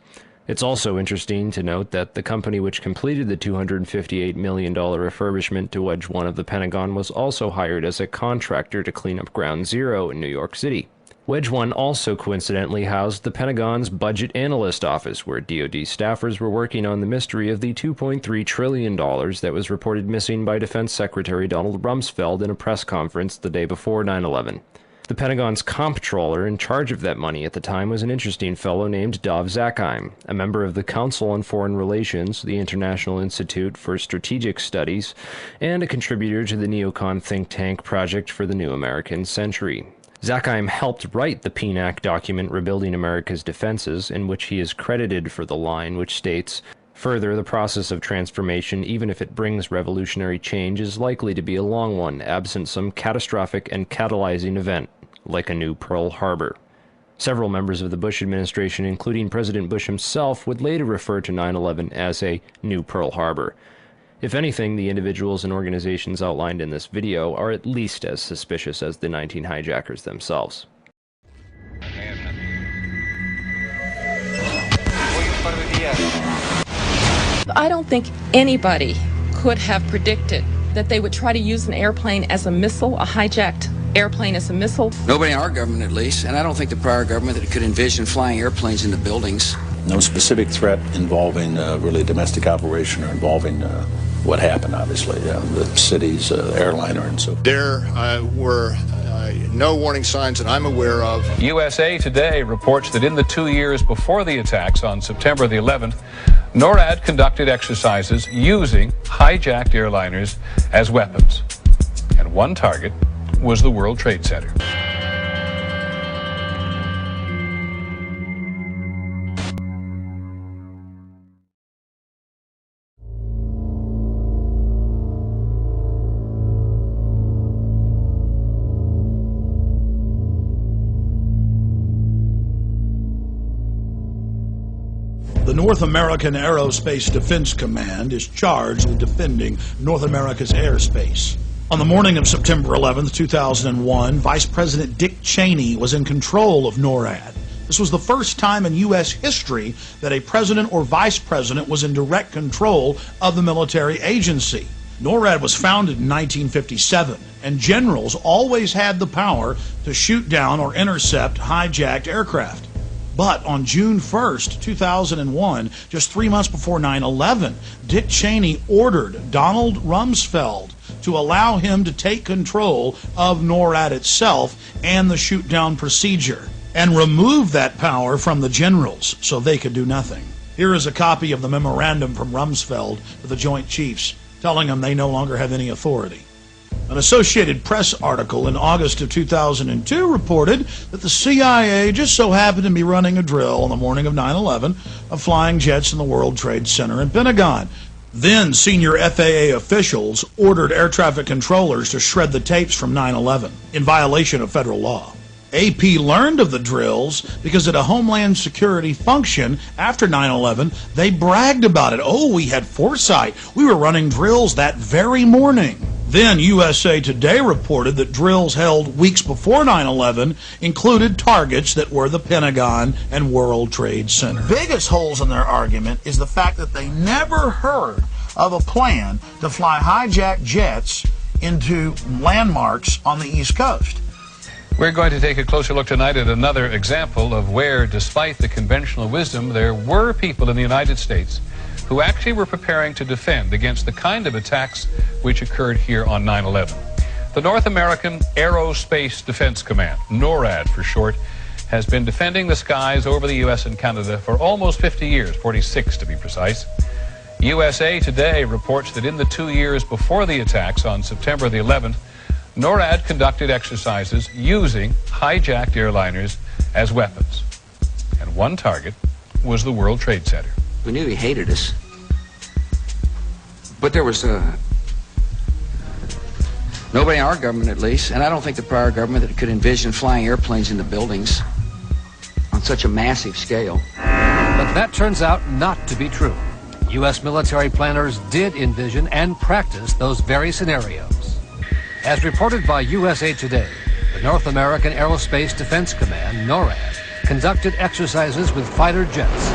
It's also interesting to note that the company which completed the $258 million refurbishment to Wedge 1 of the Pentagon was also hired as a contractor to clean up Ground Zero in New York City. Wedge 1 also coincidentally housed the Pentagon's Budget Analyst Office, where DoD staffers were working on the mystery of the $2.3 trillion that was reported missing by Defense Secretary Donald Rumsfeld in a press conference the day before 9/11. The Pentagon's comptroller in charge of that money at the time was an interesting fellow named Dov Zakheim, a member of the Council on Foreign Relations, the International Institute for Strategic Studies, and a contributor to the neocon think tank Project for the New American Century. Zakheim helped write the PNAC document Rebuilding America's Defenses, in which he is credited for the line which states, "Further, the process of transformation, even if it brings revolutionary change, is likely to be a long one, absent some catastrophic and catalyzing event, like a new Pearl Harbor." Several members of the Bush administration, including President Bush himself, would later refer to 9/11 as a new Pearl Harbor. If anything, the individuals and organizations outlined in this video are at least as suspicious as the 19 hijackers themselves. I don't think anybody could have predicted that they would try to use an airplane as a missile, a hijacked airplane as a missile. Nobody in our government, at least, and I don't think the prior government that could envision flying airplanes into buildings. No specific threat involving really domestic operation or involving what happened, obviously, the city's airliner and so forth. There were no warning signs that I'm aware of. USA Today reports that in the 2 years before the attacks on September the 11th, NORAD conducted exercises using hijacked airliners as weapons. And one target was the World Trade Center. The North American Aerospace Defense Command is charged with defending North America's airspace. On the morning of September 11, 2001, Vice President Dick Cheney was in control of NORAD. This was the first time in U.S. history that a president or vice president was in direct control of the military agency. NORAD was founded in 1957, and generals always had the power to shoot down or intercept hijacked aircraft. But on June 1st, 2001, just 3 months before 9/11, Dick Cheney ordered Donald Rumsfeld to allow him to take control of NORAD itself and the shoot-down procedure, and remove that power from the generals so they could do nothing. Here is a copy of the memorandum from Rumsfeld to the Joint Chiefs, telling them they no longer have any authority. An Associated Press article in August of 2002 reported that the CIA just so happened to be running a drill on the morning of 9/11 of flying jets in the World Trade Center and Pentagon. Then senior FAA officials ordered air traffic controllers to shred the tapes from 9/11 in violation of federal law. AP learned of the drills because at a Homeland Security function after 9/11, they bragged about it. Oh, we had foresight. We were running drills that very morning. Then USA Today reported that drills held weeks before 9/11 included targets that were the Pentagon and World Trade Center. Biggest holes in their argument is the fact that they never heard of a plan to fly hijacked jets into landmarks on the East Coast. We're going to take a closer look tonight at another example of where, despite the conventional wisdom, there were people in the United States who actually were preparing to defend against the kind of attacks which occurred here on 9/11. The North American Aerospace Defense Command, NORAD for short, has been defending the skies over the U.S. and Canada for almost 50 years, 46 to be precise. USA Today reports that in the 2 years before the attacks on September the 11th, NORAD conducted exercises using hijacked airliners as weapons. And one target was the World Trade Center. We knew he hated us. But there was nobody in our government, at least, and I don't think the prior government that could envision flying airplanes into buildings on such a massive scale. But that turns out not to be true. U.S. military planners did envision and practice those very scenarios. As reported by USA Today, the North American Aerospace Defense Command, NORAD, conducted exercises with fighter jets.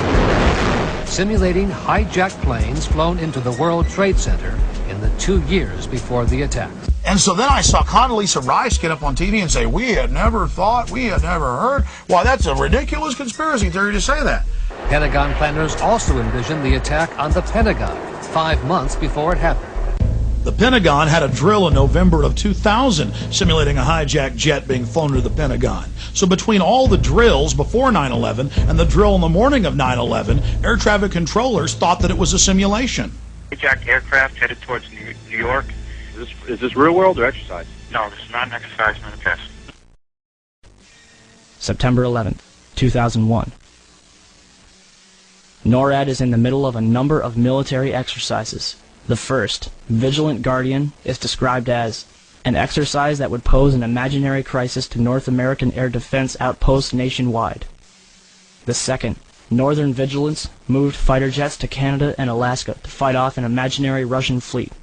simulating hijacked planes flown into the World Trade Center in the 2 years before the attack. And so then I saw Condoleezza Rice get up on TV and say, we had never thought, we had never heard. Why, that's a ridiculous conspiracy theory to say that. Pentagon planners also envisioned the attack on the Pentagon 5 months before it happened. The Pentagon had a drill in November of 2000 simulating a hijacked jet being flown to the Pentagon. So between all the drills before 9/11 and the drill in the morning of 9/11, air traffic controllers thought that it was a simulation. Hijacked aircraft headed towards New York. Is this real world or exercise? No, this is not an exercise, not a test. September 11th, 2001. NORAD is in the middle of a number of military exercises. The first, Vigilant Guardian, is described as an exercise that would pose an imaginary crisis to North American air defense outposts nationwide. The second, Northern Vigilance, moved fighter jets to Canada and Alaska to fight off an imaginary Russian fleet.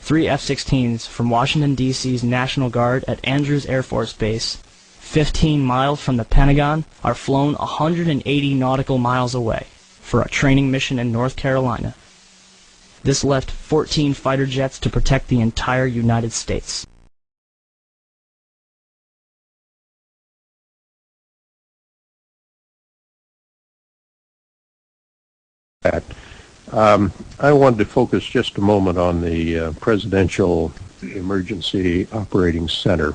3 F-16s from Washington, D.C.'s National Guard at Andrews Air Force Base, 15 miles from the Pentagon, are flown 180 nautical miles away for a training mission in North Carolina. This left 14 fighter jets to protect the entire United States. I wanted to focus just a moment on the Presidential Emergency Operating Center.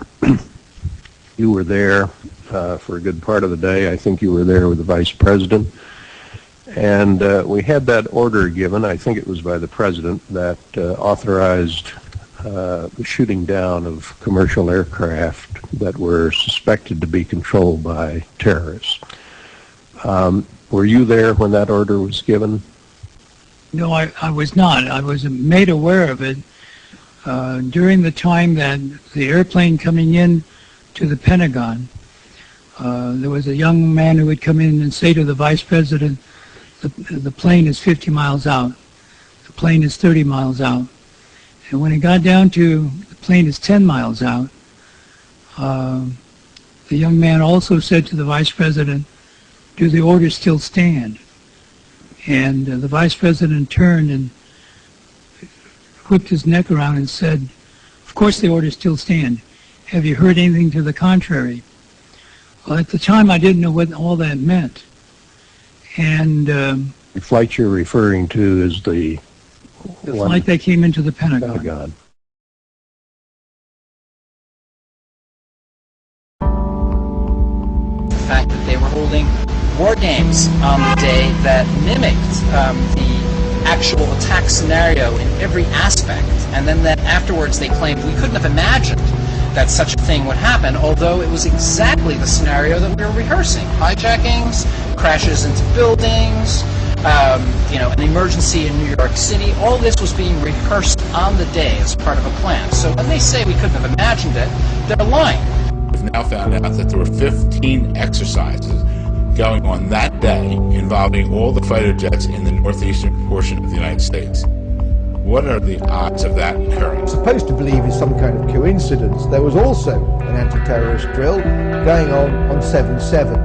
You were there for a good part of the day. I think you were there with the Vice President. And we had that order given, I think it was by the President, that authorized the shooting down of commercial aircraft that were suspected to be controlled by terrorists. Were you there when that order was given? No, I was not. I was made aware of it during the time that the airplane coming in to the Pentagon, there was a young man who would come in and say to the Vice President, the plane is 50 miles out, the plane is 30 miles out. And when it got down to the plane is 10 miles out, the young man also said to the Vice President, do the orders still stand? And the Vice President turned and whipped his neck around and said, of course the orders still stand. Have you heard anything to the contrary? Well, at the time I didn't know what all that meant. And the flight you're referring to is the flight that came into the Pentagon. The fact that they were holding war games on the day that mimicked the actual attack scenario in every aspect, and then that afterwards they claimed we couldn't have imagined that such a thing would happen, although it was exactly the scenario that we were rehearsing. Hijackings, crashes into buildings, an emergency in New York City, all this was being rehearsed on the day as part of a plan. So when they say we couldn't have imagined it, they're lying. We've now found out that there were 15 exercises going on that day involving all the fighter jets in the northeastern portion of the United States. What are the odds of that occurring? Supposed to believe is some kind of coincidence. There was also an anti-terrorist drill going on 7/7.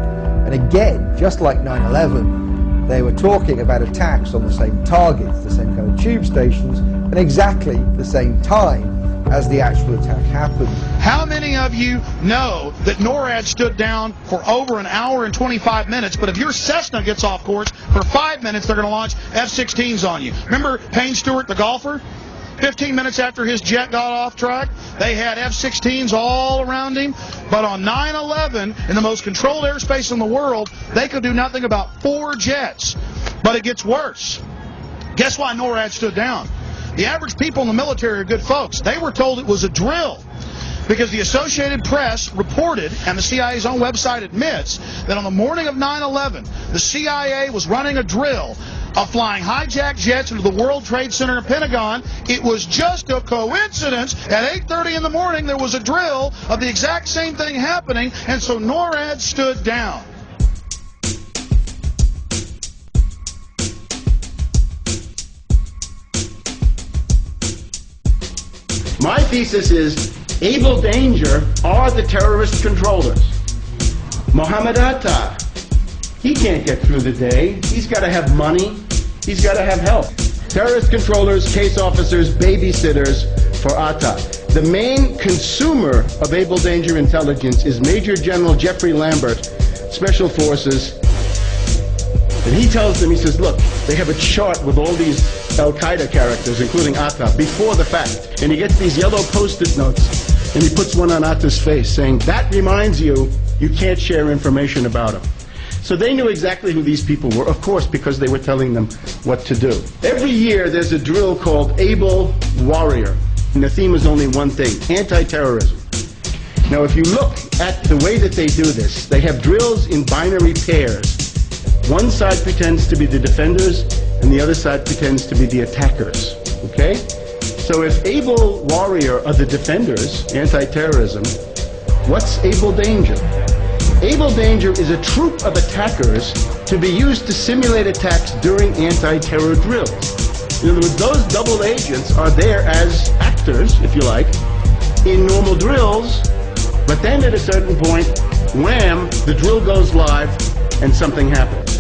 And again, just like 9/11, they were talking about attacks on the same targets, the same kind of tube stations, and exactly the same time as the actual attack happened. How many of you know that NORAD stood down for over an hour and 25 minutes, but if your Cessna gets off course for 5 minutes, they're going to launch F-16s on you? Remember Payne Stewart, the golfer? 15 minutes after his jet got off track, they had F-16s all around him. But on 9/11, in the most controlled airspace in the world, they could do nothing about 4 jets. But it gets worse. Guess why NORAD stood down? The average people in the military are good folks. They were told it was a drill because the Associated Press reported, and the CIA's own website admits, that on the morning of 9/11, the CIA was running a drill of flying hijacked jets into the World Trade Center and Pentagon. It was just a coincidence. At 8:30 in the morning, there was a drill of the exact same thing happening, and so NORAD stood down. My thesis is Evil Danger are the terrorist controllers. Mohammed Atta, He can't get through the day. He's got to have money. He's got to have help. Terrorist controllers, case officers, babysitters for Atta. The main consumer of Able Danger Intelligence is Major General Jeffrey Lambert, Special Forces. And he tells them, he says, look, they have a chart with all these Al-Qaeda characters, including Atta, before the fact. And he gets these yellow Post-it notes, and he puts one on Atta's face, saying, that reminds you, you can't share information about him. So they knew exactly who these people were, of course, because they were telling them what to do. Every year there's a drill called Able Warrior, and the theme is only one thing, anti-terrorism. Now if you look at the way that they do this, they have drills in binary pairs. One side pretends to be the defenders, and the other side pretends to be the attackers, okay? So if Able Warrior are the defenders, anti-terrorism, what's Able Danger? Able Danger is a troop of attackers to be used to simulate attacks during anti-terror drills. In other words, those double agents are there as actors, if you like, in normal drills, but then at a certain point, wham, the drill goes live and something happens.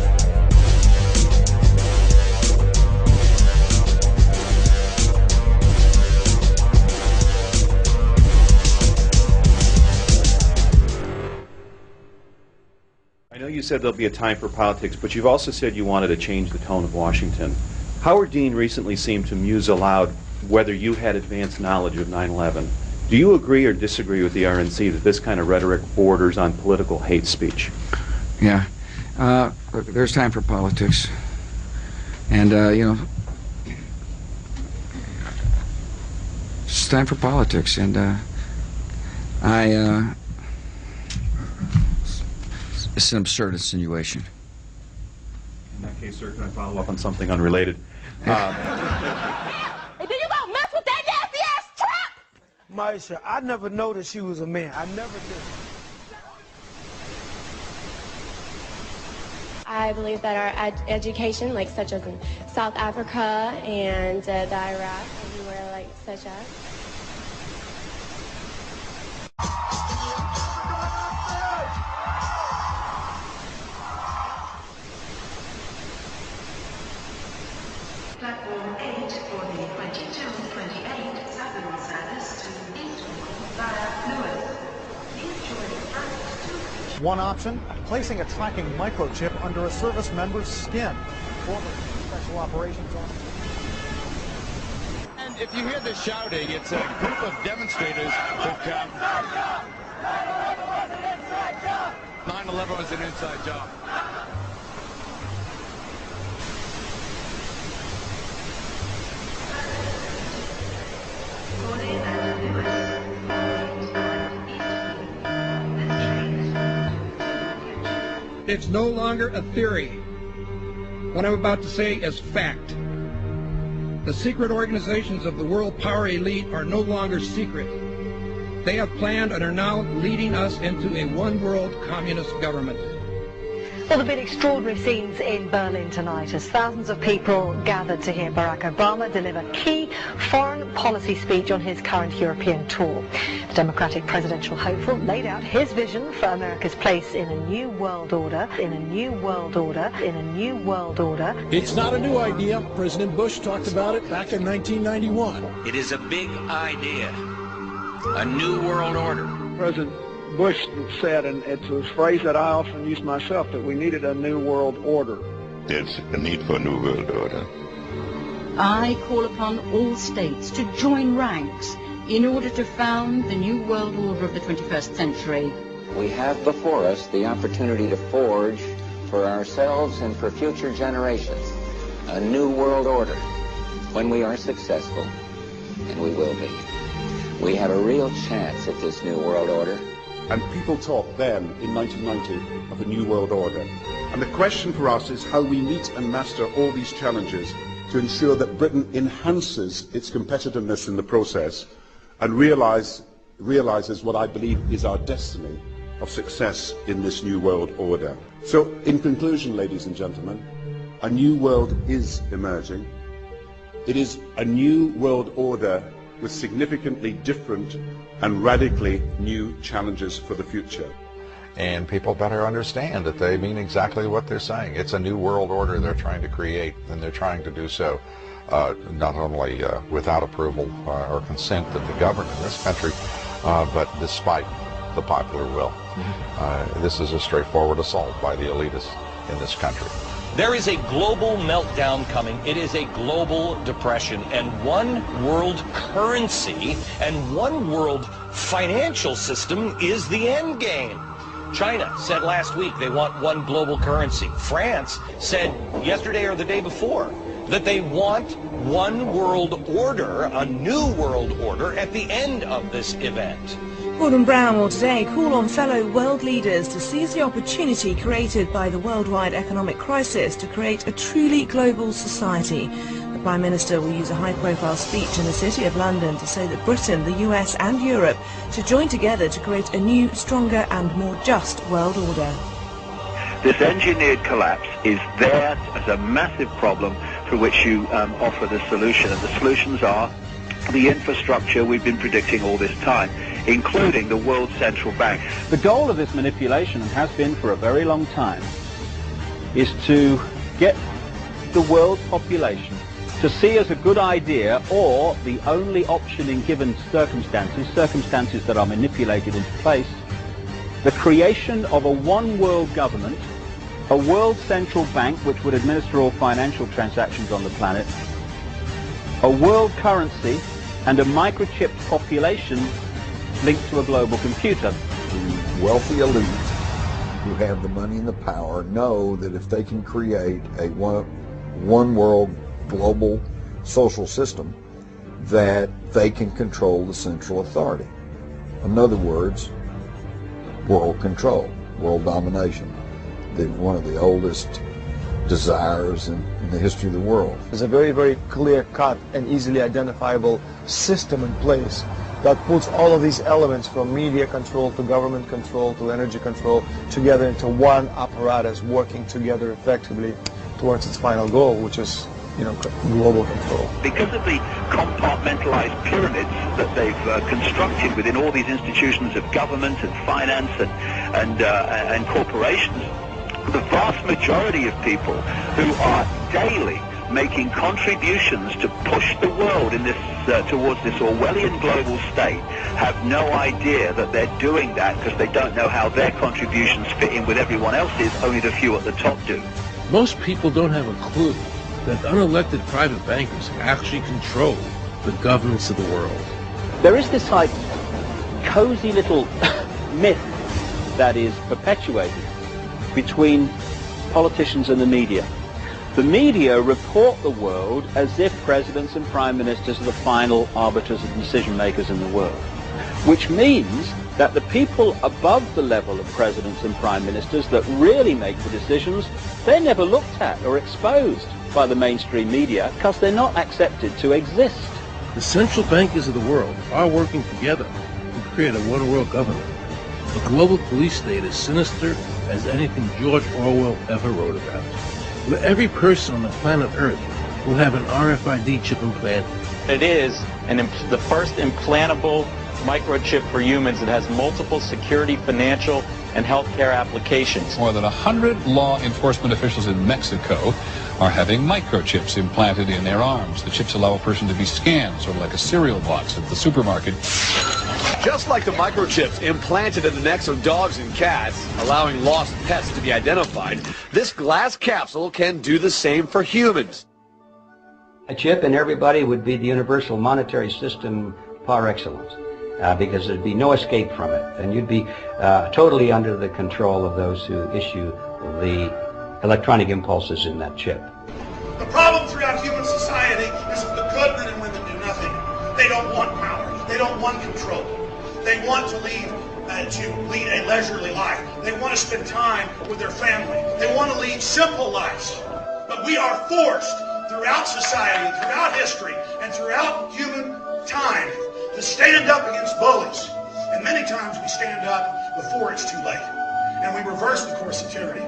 I know you said there'll be a time for politics, but you've also said you wanted to change the tone of Washington. Howard Dean recently seemed to muse aloud whether you had advanced knowledge of 9/11. Do you agree or disagree with the RNC that this kind of rhetoric borders on political hate speech? Yeah. Look, there's time for politics. And, you know, it's time for politics. And it's an absurd insinuation. In that case, sir, can I follow up on something unrelated? Hey, do you about mess with that nasty-ass trap? Maisha, I never noticed she was a man. I never did. I believe that our education, like such as in South Africa and the Iraq, everywhere like such as. Platform 8 for the 2228 Southern service to Eastbourne via Lewis. Please join first. One option, placing a tracking microchip under a service member's skin. Former Special Operations Officer. And if you hear the shouting, it's a group of demonstrators who come. 9/11 was an inside job. It's no longer a theory. What I'm about to say is fact. The secret organizations of the world power elite are no longer secret. They have planned and are now leading us into a one-world communist government. Well, there have been extraordinary scenes in Berlin tonight as thousands of people gathered to hear Barack Obama deliver key foreign policy speech on his current European tour. The Democratic presidential hopeful laid out his vision for America's place in a new world order, in a new world order, in a new world order. It's not a new idea. President Bush talked about it back in 1991. It is a big idea. A new world order. President Bush said, and it's a phrase that I often use myself, that we needed a new world order. There's a need for a new world order. I call upon all states to join ranks in order to found the new world order of the 21st century. We have before us the opportunity to forge for ourselves and for future generations a new world order. When we are successful, and we will be, we have a real chance at this new world order. And people talked then, in 1990, of a new world order. And the question for us is how we meet and master all these challenges to ensure that Britain enhances its competitiveness in the process and realizes what I believe is our destiny of success in this new world order. So, in conclusion, ladies and gentlemen, a new world is emerging. It is a new world order with significantly different and radically new challenges for the future. And people better understand that they mean exactly what they're saying. It's a new world order they're trying to create, and they're trying to do so not only without approval or consent of the governed in this country, but despite the popular will. This is a straightforward assault by the elitists in this country. There is a global meltdown coming. It is a global depression, and one world currency and one world financial system is the end game. China said last week they want one global currency. France said yesterday or the day before that they want one world order, a new world order, at the end of this event. Gordon Brown will today call on fellow world leaders to seize the opportunity created by the worldwide economic crisis to create a truly global society. The Prime Minister will use a high-profile speech in the City of London to say that Britain, the US and Europe should join together to create a new, stronger and more just world order. This engineered collapse is there as a massive problem for which you offer the solution, and the solutions are the infrastructure we've been predicting all this time, including the World Central Bank. The goal of this manipulation, and has been for a very long time, is to get the world population to see as a good idea, or the only option in given circumstances that are manipulated into place, the creation of a one world government, a world central bank which would administer all financial transactions on the planet, a world currency, and a microchipped population linked to a global computer. The wealthy elite who have the money and the power know that if they can create a one world global social system, that they can control the central authority. In other words, world control, world domination, one of the oldest desires in the history of the world. There's a very, very clear-cut and easily identifiable system in place that puts all of these elements, from media control to government control to energy control, together into one apparatus working together effectively towards its final goal, which is, global control. Because of the compartmentalized pyramids that they've constructed within all these institutions of government and finance and corporations, the vast majority of people who are daily making contributions to push the world in this towards this Orwellian global state have no idea that they're doing that, because they don't know how their contributions fit in with everyone else's. Only the few at the top do. Most people don't have a clue that unelected private bankers actually control the governance of the world. There is this cozy little myth that is perpetuated between politicians and the media. The media report the world as if presidents and prime ministers are the final arbiters and decision makers in the world, which means that the people above the level of presidents and prime ministers that really make the decisions, they're never looked at or exposed by the mainstream media because they're not accepted to exist. The central bankers of the world are working together to create a one-world government. A global police state as sinister as anything George Orwell ever wrote about, where every person on the planet Earth will have an RFID chip implanted. It is the first implantable microchip for humans that has multiple security, financial, and healthcare applications. More than 100 law enforcement officials in Mexico are having microchips implanted in their arms. The chips allow a person to be scanned, sort of like a cereal box at the supermarket. Just like the microchips implanted in the necks of dogs and cats, allowing lost pets to be identified, this glass capsule can do the same for humans. A chip in everybody would be the universal monetary system par excellence, because there'd be no escape from it, and you'd be totally under the control of those who issue the electronic impulses in that chip. The problem throughout human society is that the good men and women do nothing. They don't want power. They don't want control. They want to lead a leisurely life. They want to spend time with their family. They want to lead simple lives. But we are forced throughout society, throughout history, and throughout human time to stand up against bullies. And many times we stand up before it's too late. And we reverse the course of tyranny.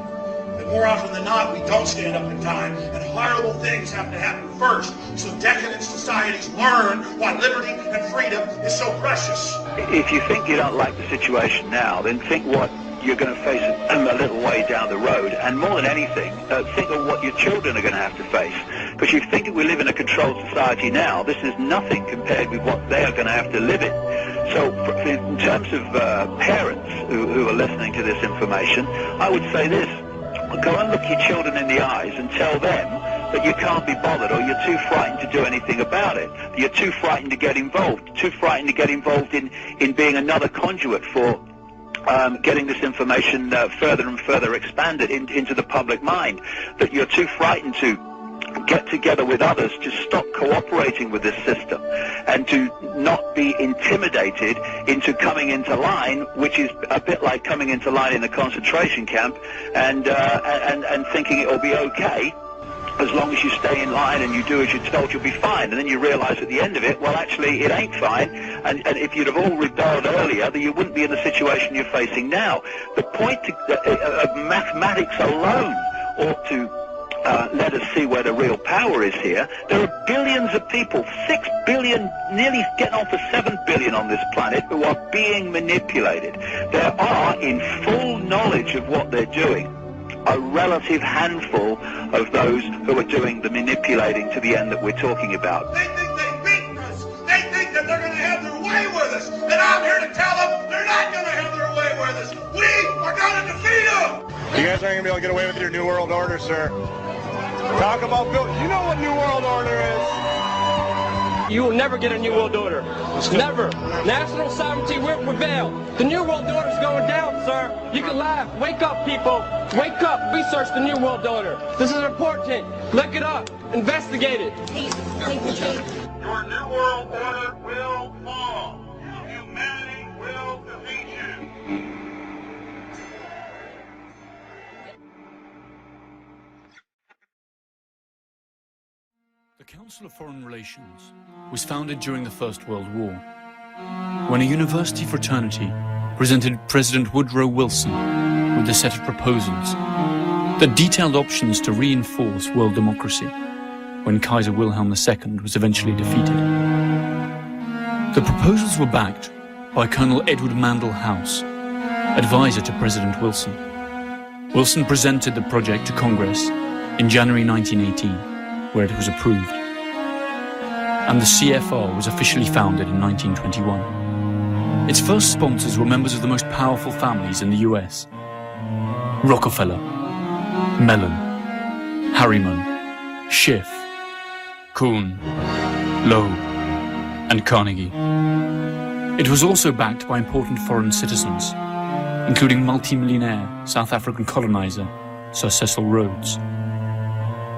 But more often than not, we don't stand up in time, and horrible things have to happen first, so decadent societies learn why liberty and freedom is so precious. If you think you don't like the situation now, then think what you're going to face a little way down the road. And more than anything, think of what your children are going to have to face. Because you think that we live in a controlled society now, this is nothing compared with what they are going to have to live in. So in terms of parents who are listening to this information, I would say this: go and look your children in the eyes and tell them that you can't be bothered, or you're too frightened to do anything about it. You're too frightened to get involved, too frightened to get involved in being another conduit for getting this information further and further expanded into the public mind, that you're too frightened to get together with others to stop cooperating with this system and to not be intimidated into coming into line, which is a bit like coming into line in a concentration camp and thinking it will be okay. As long as you stay in line and you do as you're told, you'll be fine. And then you realize at the end of it, well, actually, it ain't fine. And if you'd have all rebelled earlier, then you wouldn't be in the situation you're facing now. The point of mathematics alone ought to let us see where the real power is here. There are billions of people, 6 billion, nearly getting on for 7 billion on this planet, who are being manipulated. There are, in full knowledge of what they're doing, a relative handful of those who are doing the manipulating to the end that we're talking about. They think they've beaten us. They think that they're going to have their way with us. And I'm here to tell them they're not going to have their way with us. We are going to defeat them. You guys aren't going to be able to get away with your New World Order, sir. Talk about Bill. You know what New World Order is. You will never get a New World Order. Never. National sovereignty will prevail. The New World Order is going down, sir. You can laugh. Wake up, people. Wake up. Research the New World Order. This is important. Look it up. Investigate it. Your New World Order will fall. Humanity will defeat you. The Council of Foreign Relations was founded during the First World War, when a university fraternity presented President Woodrow Wilson with a set of proposals that detailed options to reinforce world democracy when Kaiser Wilhelm II was eventually defeated. The proposals were backed by Colonel Edward Mandell House, advisor to President Wilson. Wilson presented the project to Congress in January 1918, where it was approved. And the CFR was officially founded in 1921. Its first sponsors were members of the most powerful families in the US: Rockefeller, Mellon, Harriman, Schiff, Kuhn, Loeb, and Carnegie. It was also backed by important foreign citizens, including multimillionaire South African colonizer Sir Cecil Rhodes,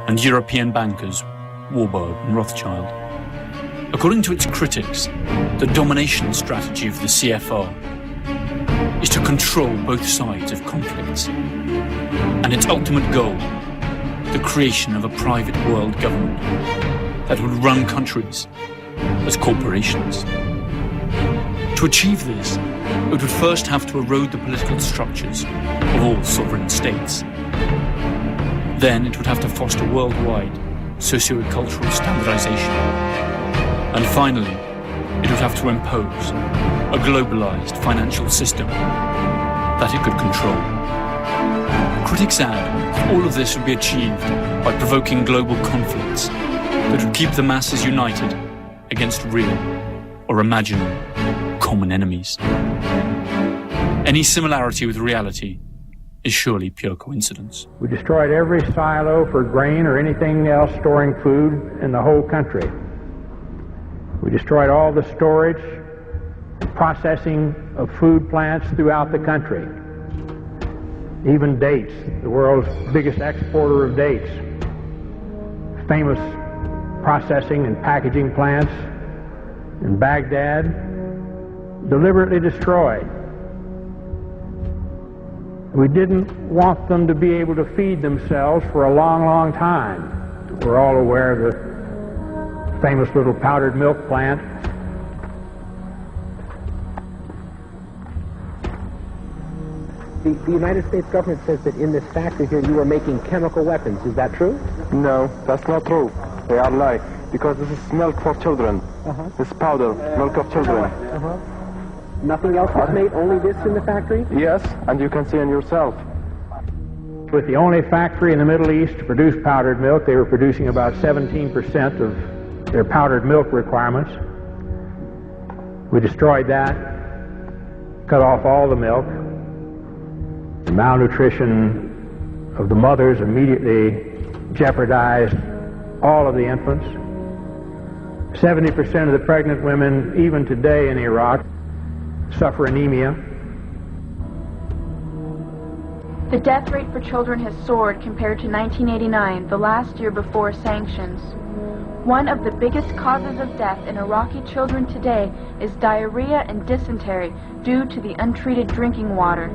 and European bankers Warburg and Rothschild. According to its critics, the domination strategy of the CFR is to control both sides of conflicts, and its ultimate goal, the creation of a private world government that would run countries as corporations. To achieve this, it would first have to erode the political structures of all sovereign states. Then it would have to foster worldwide socio-cultural standardization. And finally, it would have to impose a globalized financial system that it could control. Critics add all of this would be achieved by provoking global conflicts that would keep the masses united against real or imaginary common enemies. Any similarity with reality is surely pure coincidence. We destroyed every silo for grain or anything else storing food in the whole country. We destroyed all the storage and processing of food plants throughout the country. Even dates, the world's biggest exporter of dates. Famous processing and packaging plants in Baghdad, deliberately destroyed. We didn't want them to be able to feed themselves for a long, long time. We're all aware of the famous little powdered milk plant. The United States government says that in this factory here you are making chemical weapons. Is that true? No, that's not true. They are lying. Because this is milk for children. This powder, milk of children. Nothing else was made, only this in the factory? Yes, and you can see it yourself. With the only factory in the Middle East to produce powdered milk, they were producing about 17% of their powdered milk requirements. We destroyed that, cut off all the milk. The malnutrition of the mothers immediately jeopardized all of the infants. 70% of the pregnant women, even today in Iraq, suffer anemia. The death rate for children has soared compared to 1989, the last year before sanctions. One of the biggest causes of death in Iraqi children today is diarrhea and dysentery due to the untreated drinking water.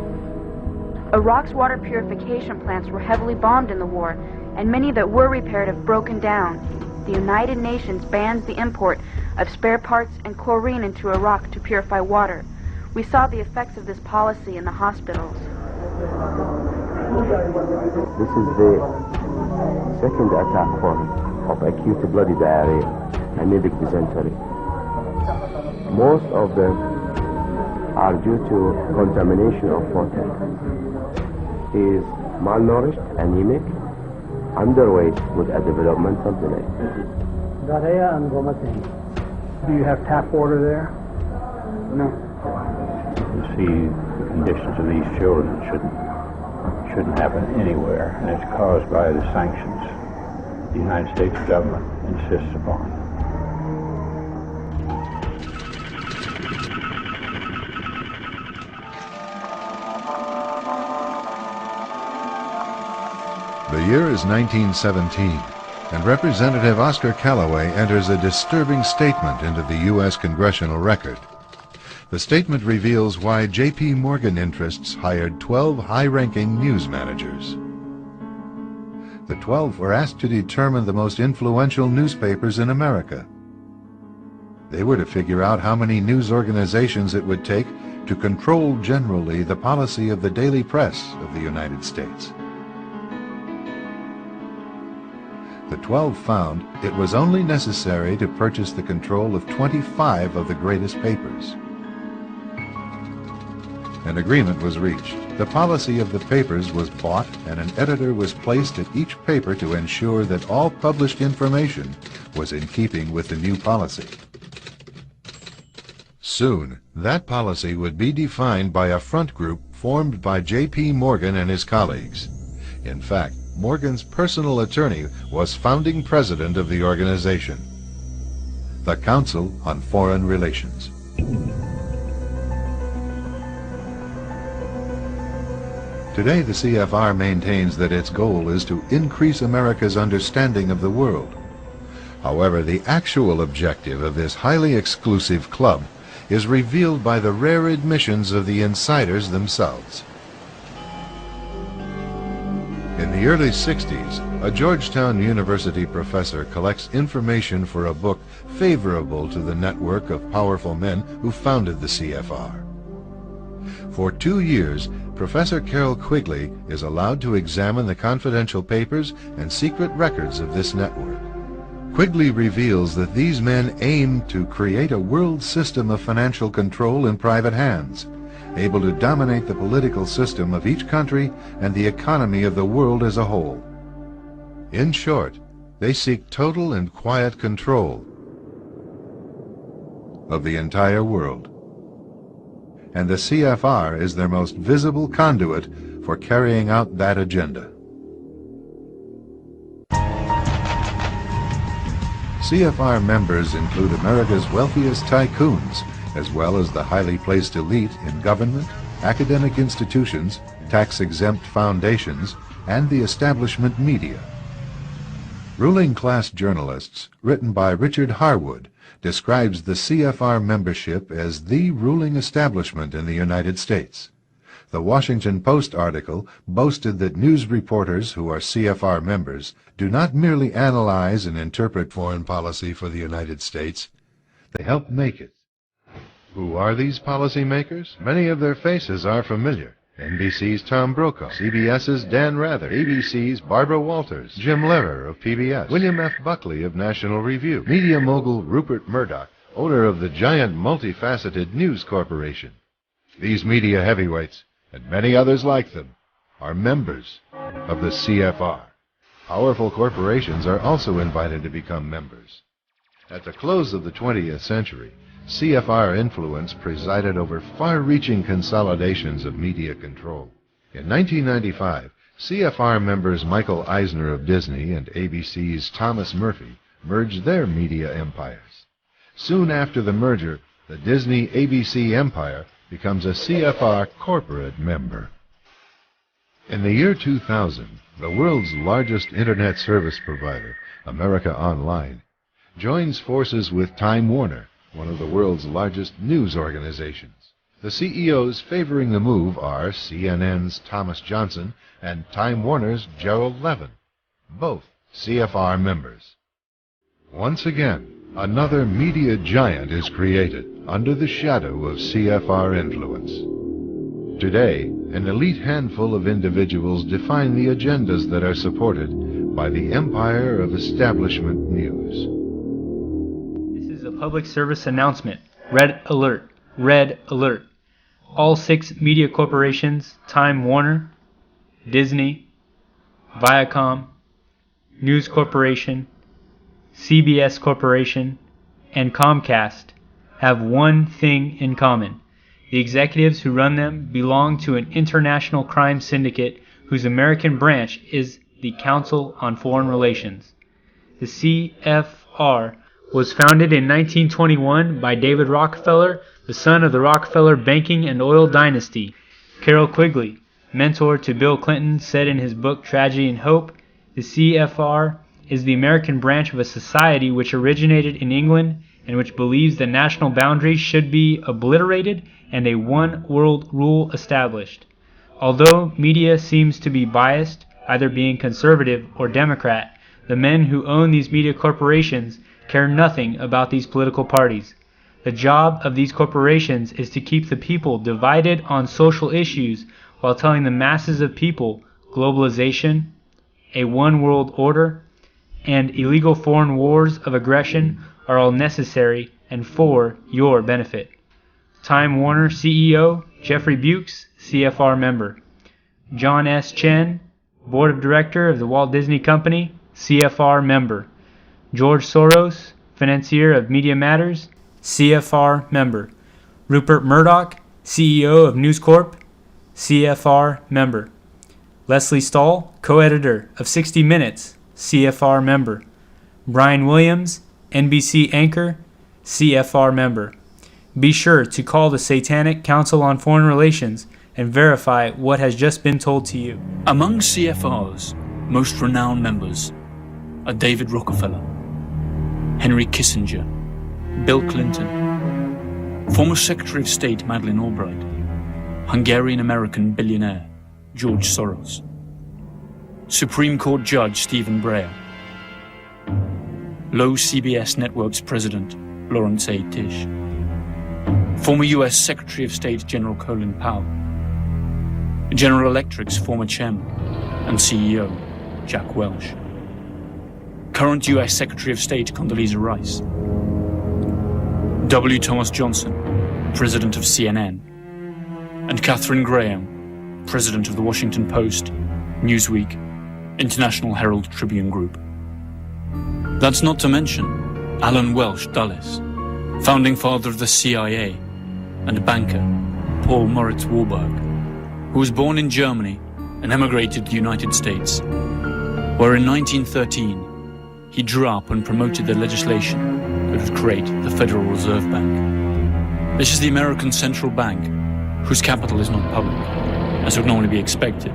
Iraq's water purification plants were heavily bombed in the war, and many that were repaired have broken down. The United Nations bans the import of spare parts and chlorine into Iraq to purify water. We saw the effects of this policy in the hospitals. This is the second attack form of acute bloody diarrhea, amoebic dysentery. Most of them are due to contamination of water. He is malnourished, anemic, underweight with a developmental delay. Diarrhea and vomiting. Do you have tap water there? No. You see the conditions of these children shouldn't happen anywhere, and it's caused by the sanctions the United States government insists upon. The year is 1917, and Representative Oscar Callaway enters a disturbing statement into the U.S. Congressional Record. The statement reveals why J.P. Morgan interests hired 12 high-ranking news managers. The 12 were asked to determine the most influential newspapers in America. They were to figure out how many news organizations it would take to control generally the policy of the daily press of the United States. The 12 found it was only necessary to purchase the control of 25 of the greatest papers. An agreement was reached. The policy of the papers was bought, and an editor was placed at each paper to ensure that all published information was in keeping with the new policy. Soon, that policy would be defined by a front group formed by J.P. Morgan and his colleagues. In fact, Morgan's personal attorney was founding president of the organization, the Council on Foreign Relations. Today, the CFR maintains that its goal is to increase America's understanding of the world. However, the actual objective of this highly exclusive club is revealed by the rare admissions of the insiders themselves. In the early 60s, a Georgetown University professor collects information for a book favorable to the network of powerful men who founded the CFR. For 2 years, Professor Carroll Quigley is allowed to examine the confidential papers and secret records of this network. Quigley reveals that these men aim to create a world system of financial control in private hands, able to dominate the political system of each country and the economy of the world as a whole. In short, they seek total and quiet control of the entire world. And the CFR is their most visible conduit for carrying out that agenda. CFR members include America's wealthiest tycoons, as well as the highly placed elite in government, academic institutions, tax-exempt foundations, and the establishment media. Ruling Class Journalists, written by Richard Harwood, describes the CFR membership as the ruling establishment in the United States. The Washington Post article boasted that news reporters who are CFR members do not merely analyze and interpret foreign policy for the United States, they help make it. Who are these policymakers? Many of their faces are familiar. NBC's Tom Brokaw, CBS's Dan Rather, ABC's Barbara Walters, Jim Lehrer of PBS, William F. Buckley of National Review, media mogul Rupert Murdoch, owner of the giant multifaceted News Corporation. These media heavyweights, and many others like them, are members of the CFR. Powerful corporations are also invited to become members. At the close of the 20th century, CFR influence presided over far-reaching consolidations of media control. In 1995, CFR members Michael Eisner of Disney and ABC's Thomas Murphy merged their media empires. Soon after the merger, the Disney-ABC empire becomes a CFR corporate member. In the year 2000, the world's largest internet service provider, America Online, joins forces with Time Warner, one of the world's largest news organizations. The CEOs favoring the move are CNN's Thomas Johnson and Time Warner's Gerald Levin, both CFR members. Once again, another media giant is created under the shadow of CFR influence. Today, an elite handful of individuals define the agendas that are supported by the empire of establishment news. This is a public service announcement. Red alert. Red alert. All 6 media corporations, Time Warner, Disney, Viacom, News Corporation, CBS Corporation, and Comcast, have one thing in common. The executives who run them belong to an international crime syndicate whose American branch is the Council on Foreign Relations. The CFR was founded in 1921 by David Rockefeller, the son of the Rockefeller banking and oil dynasty. Carroll Quigley, mentor to Bill Clinton, said in his book Tragedy and Hope, the CFR is the American branch of a society which originated in England and which believes that national boundaries should be obliterated and a one-world rule established. Although media seems to be biased, either being conservative or Democrat, the men who own these media corporations care nothing about these political parties. The job of these corporations is to keep the people divided on social issues while telling the masses of people globalization, a one-world order, and illegal foreign wars of aggression are all necessary and for your benefit. Time Warner CEO Jeffrey Bukes, CFR member. John S. Chen, Board of Director of the Walt Disney Company, CFR member. George Soros, financier of Media Matters, CFR member. Rupert Murdoch, CEO of News Corp, CFR member. Leslie Stahl, co-editor of 60 Minutes, CFR member. Brian Williams, NBC anchor, CFR member. Be sure to call the Satanic Council on Foreign Relations and verify what has just been told to you. Among CFR's most renowned members are David Rockefeller, Henry Kissinger, Bill Clinton, former Secretary of State Madeleine Albright, Hungarian-American billionaire George Soros, Supreme Court Judge Stephen Breyer, Low CBS Network's President Lawrence A. Tisch, former U.S. Secretary of State General Colin Powell, General Electric's former chairman and CEO Jack Welch, current U.S. Secretary of State Condoleezza Rice, W. Thomas Johnson, President of CNN, and Katharine Graham, President of the Washington Post, Newsweek, International Herald Tribune Group. That's not to mention Alan Welsh Dulles, founding father of the CIA, and banker Paul Moritz Warburg, who was born in Germany and emigrated to the United States, where in 1913 he drew up and promoted the legislation that would create the Federal Reserve Bank. This is the American Central Bank, whose capital is not public, as would normally be expected,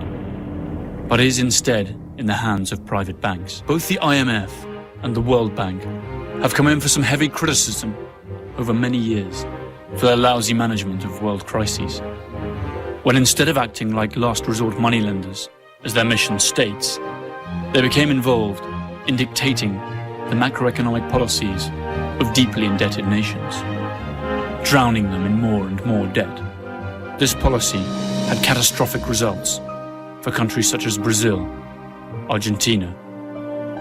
but is instead in the hands of private banks. Both the IMF and the World Bank have come in for some heavy criticism over many years for their lousy management of world crises, when instead of acting like last resort moneylenders, as their mission states, they became involved in dictating the macroeconomic policies of deeply indebted nations, drowning them in more and more debt. This policy had catastrophic results for countries such as Brazil, Argentina,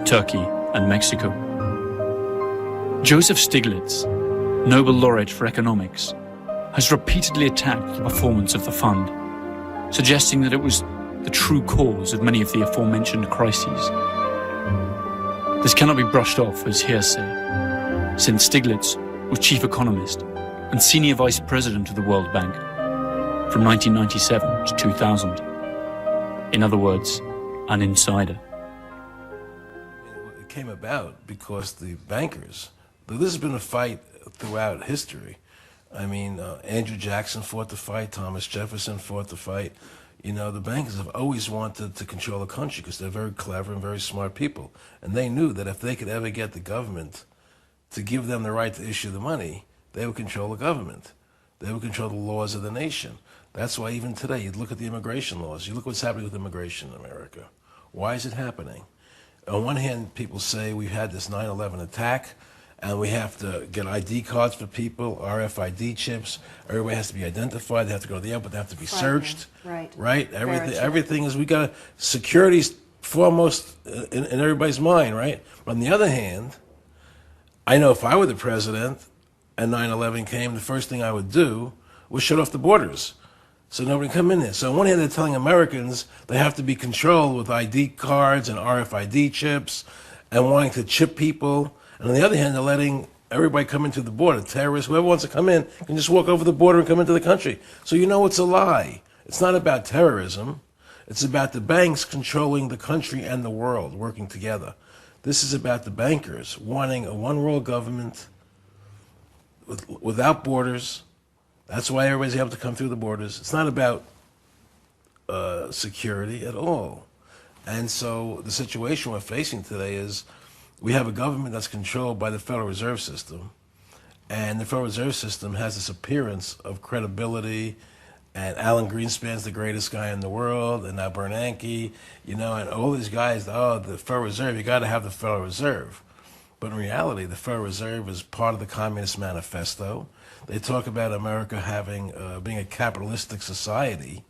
Turkey, and Mexico. Joseph Stiglitz, Nobel laureate for economics, has repeatedly attacked the performance of the fund, suggesting that it was the true cause of many of the aforementioned crises. This cannot be brushed off as hearsay, since Stiglitz was chief economist and senior vice president of the World Bank from 1997 to 2000. In other words, an insider. It came about because the bankers, this has been a fight throughout history. I mean, Andrew Jackson fought the fight, Thomas Jefferson fought the fight. You know, the bankers have always wanted to control the country because they're very clever and very smart people. And they knew that if they could ever get the government to give them the right to issue the money, they would control the government. They would control the laws of the nation. That's why even today, you look at the immigration laws. You look what's happening with immigration in America. Why is it happening? On one hand, people say we've had this 9/11 attack, and we have to get ID cards for people, RFID chips. Everybody has to be identified. They have to go to the airport. They have to be searched. Right. Everything is, we got security's foremost in everybody's mind, right? But on the other hand, I know if I were the president and 9/11 came, the first thing I would do was shut off the borders so nobody can come in there. So on one hand, they're telling Americans they have to be controlled with ID cards and RFID chips and wanting to chip people. And on the other hand, they're letting everybody come into the border. Terrorists, whoever wants to come in, can just walk over the border and come into the country. So you know it's a lie. It's not about terrorism. It's about the banks controlling the country and the world, working together. This is about the bankers wanting a one-world government without borders. That's why everybody's able to come through the borders. It's not about security at all. And so the situation we're facing today is we have a government that's controlled by the Federal Reserve System, and the Federal Reserve System has this appearance of credibility, and Alan Greenspan's the greatest guy in the world, and now Bernanke, you know, and all these guys, oh, the Federal Reserve, you got to have the Federal Reserve. But in reality, the Federal Reserve is part of the Communist Manifesto. They talk about America having, being a capitalistic society,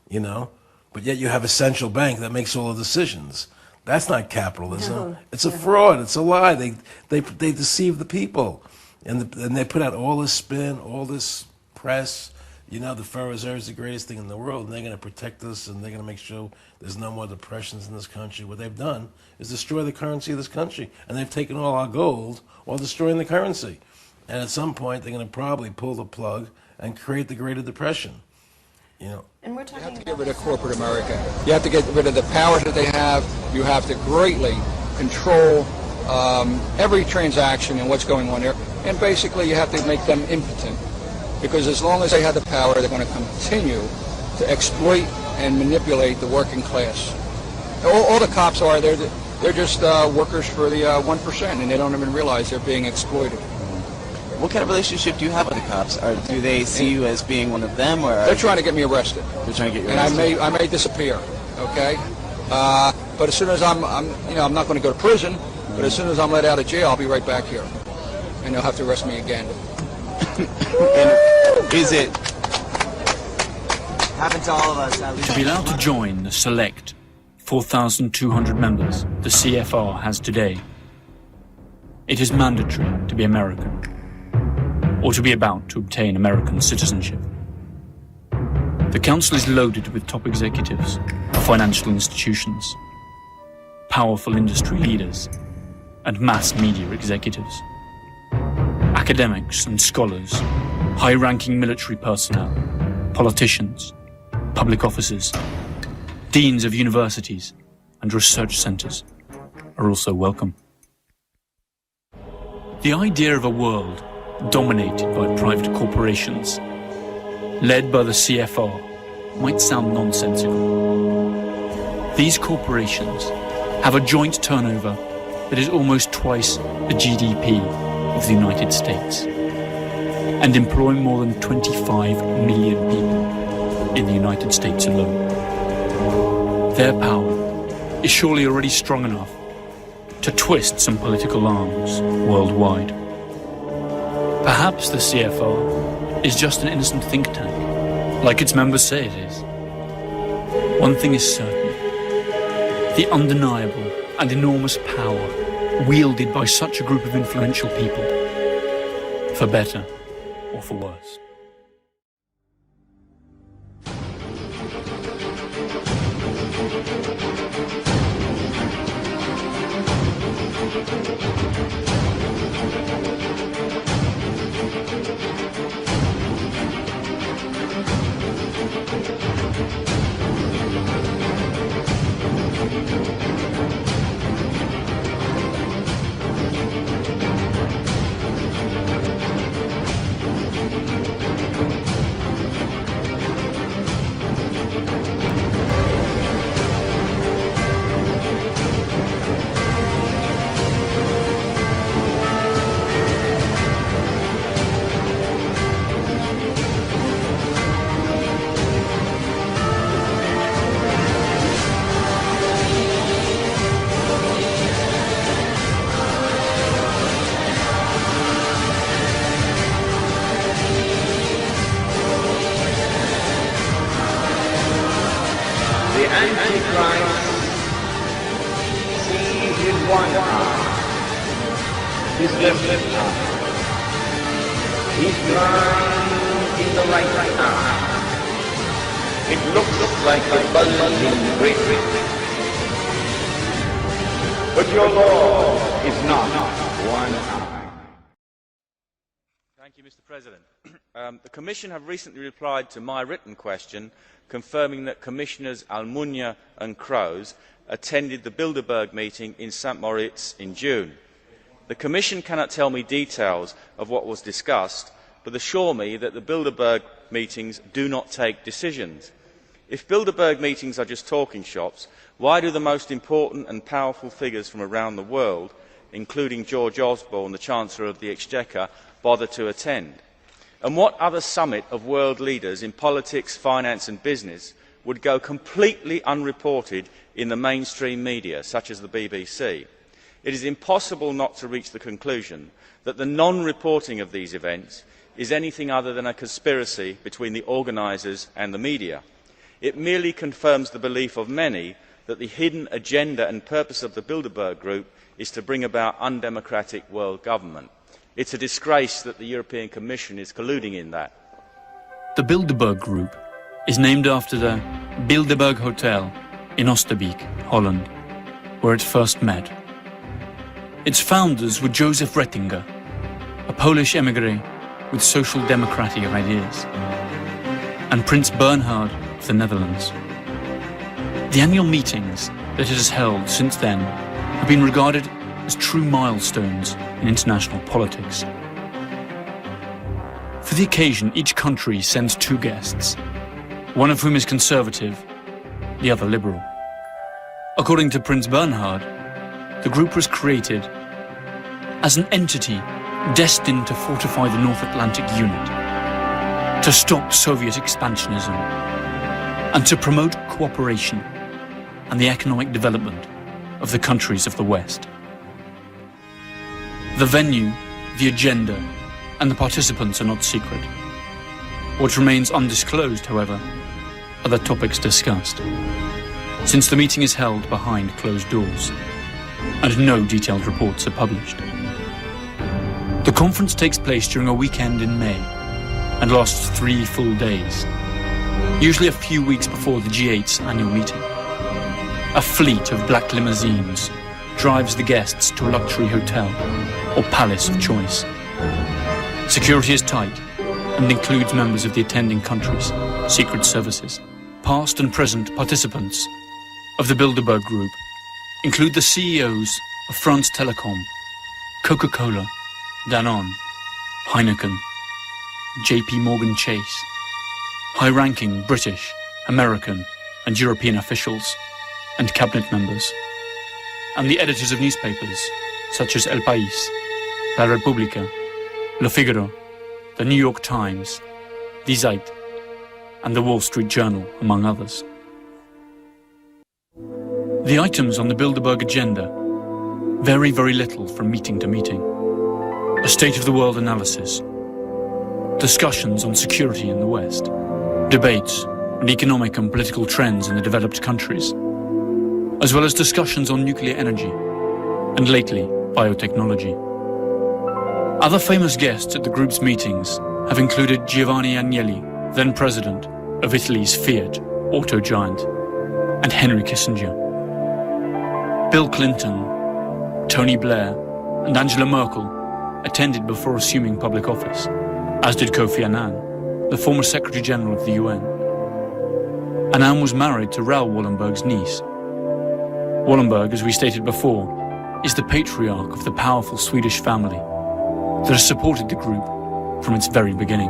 you know, but yet you have a central bank that makes all the decisions. That's not capitalism. No. It's a fraud. It's a lie. They deceive the people, and they put out all this spin, all this press. You know, the Federal Reserve is the greatest thing in the world, and they're going to protect us, and they're going to make sure there's no more depressions in this country. What they've done is destroy the currency of this country, and they've taken all our gold while destroying the currency. And at some point, they're going to probably pull the plug and create the Great Depression. You know. And we're talking about, you have to get rid of corporate America. You have to get rid of the power that they have. You have to greatly control every transaction and what's going on there. And basically, you have to make them impotent. Because as long as they have the power, they're going to continue to exploit and manipulate the working class. All the cops are, they're just workers for the 1%, and they don't even realize they're being exploited. What kind of relationship do you have with the cops? Or do they see you as being one of them, or they're trying to get me arrested? They're trying to get you arrested. And I may disappear. Okay, but as soon as I'm not going to go to prison. But as soon as I'm let out of jail, I'll be right back here, and they'll have to arrest me again. And is it happened to all of us? At least. To be allowed to join the select 4,200 members the CFR has today, it is mandatory to be American, or to be about to obtain American citizenship. The council is loaded with top executives of financial institutions, powerful industry leaders, and mass media executives. Academics and scholars, high-ranking military personnel, politicians, public officers, deans of universities, and research centers are also welcome. The idea of a world dominated by private corporations, led by the CFR, might sound nonsensical. These corporations have a joint turnover that is almost twice the GDP of the United States, and employ more than 25 million people in the United States alone. Their power is surely already strong enough to twist some political arms worldwide. Perhaps the CFR is just an innocent think tank, like its members say it is. One thing is certain: the undeniable and enormous power wielded by such a group of influential people for better or for worse. Antichrist sees in one eye his left eye. He's blind in the right eye. It looks like a buzzing great Britain. But your Lord is not one eye. Thank you, Mr. President. The Commission have recently replied to my written question confirming that Commissioners Almunia and Kroes attended the Bilderberg meeting in St Moritz in June. The Commission cannot tell me details of what was discussed, but assure me that the Bilderberg meetings do not take decisions. If Bilderberg meetings are just talking shops, why do the most important and powerful figures from around the world, including George Osborne, the Chancellor of the Exchequer, bother to attend? And what other summit of world leaders in politics, finance and business would go completely unreported in the mainstream media, such as the BBC? It is impossible not to reach the conclusion that the non-reporting of these events is anything other than a conspiracy between the organisers and the media. It merely confirms the belief of many that the hidden agenda and purpose of the Bilderberg Group is to bring about undemocratic world government. It's a disgrace that the European Commission is colluding in that. The Bilderberg Group is named after the Bilderberg Hotel in Oosterbeek, Holland, where it first met. Its founders were Joseph Rettinger, a Polish emigre with social democratic ideas, and Prince Bernhard of the Netherlands. The annual meetings that it has held since then have been regarded as true milestones in international politics. For the occasion, each country sends 2 guests, one of whom is conservative, the other liberal. According to Prince Bernhard, the group was created as an entity destined to fortify the North Atlantic Unit, to stop Soviet expansionism, and to promote cooperation and the economic development of the countries of the West. The venue, the agenda, and the participants are not secret. What remains undisclosed, however, are the topics discussed, since the meeting is held behind closed doors, and no detailed reports are published. The conference takes place during a weekend in May, and lasts 3 full days, usually a few weeks before the G8's annual meeting. A fleet of black limousines drives the guests to a luxury hotel or palace of choice. Security is tight and includes members of the attending countries' secret services. Past and present participants of the Bilderberg Group include the CEOs of France Telecom, Coca-Cola, Danone, Heineken, JP Morgan Chase, high-ranking British, American and European officials and cabinet members, and the editors of newspapers such as El País, La Repubblica, Le Figaro, the New York Times, Die Zeit, and the Wall Street Journal, among others. The items on the Bilderberg agenda vary very little from meeting to meeting. A state-of-the-world analysis, discussions on security in the West, debates on economic and political trends in the developed countries, as well as discussions on nuclear energy, and lately, biotechnology. Other famous guests at the group's meetings have included Giovanni Agnelli, then president of Italy's Fiat auto giant, and Henry Kissinger. Bill Clinton, Tony Blair, and Angela Merkel attended before assuming public office, as did Kofi Annan, the former Secretary General of the UN. Annan was married to Raoul Wallenberg's niece. Wallenberg, as we stated before, is the patriarch of the powerful Swedish family that has supported the group from its very beginning.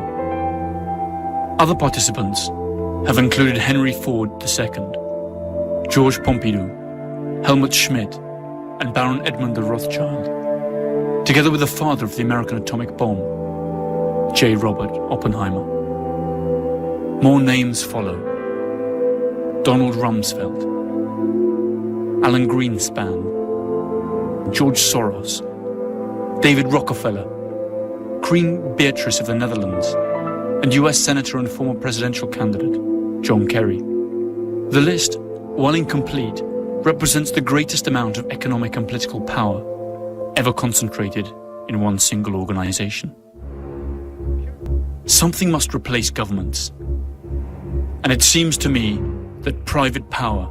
Other participants have included Henry Ford II, Georges Pompidou, Helmut Schmidt, and Baron Edmund de Rothschild, together with the father of the American atomic bomb, J. Robert Oppenheimer. More names follow: Donald Rumsfeld, Alan Greenspan, George Soros, David Rockefeller, Queen Beatrice of the Netherlands, and US Senator and former presidential candidate, John Kerry. The list, while incomplete, represents the greatest amount of economic and political power ever concentrated in one single organization. Something must replace governments, and it seems to me that private power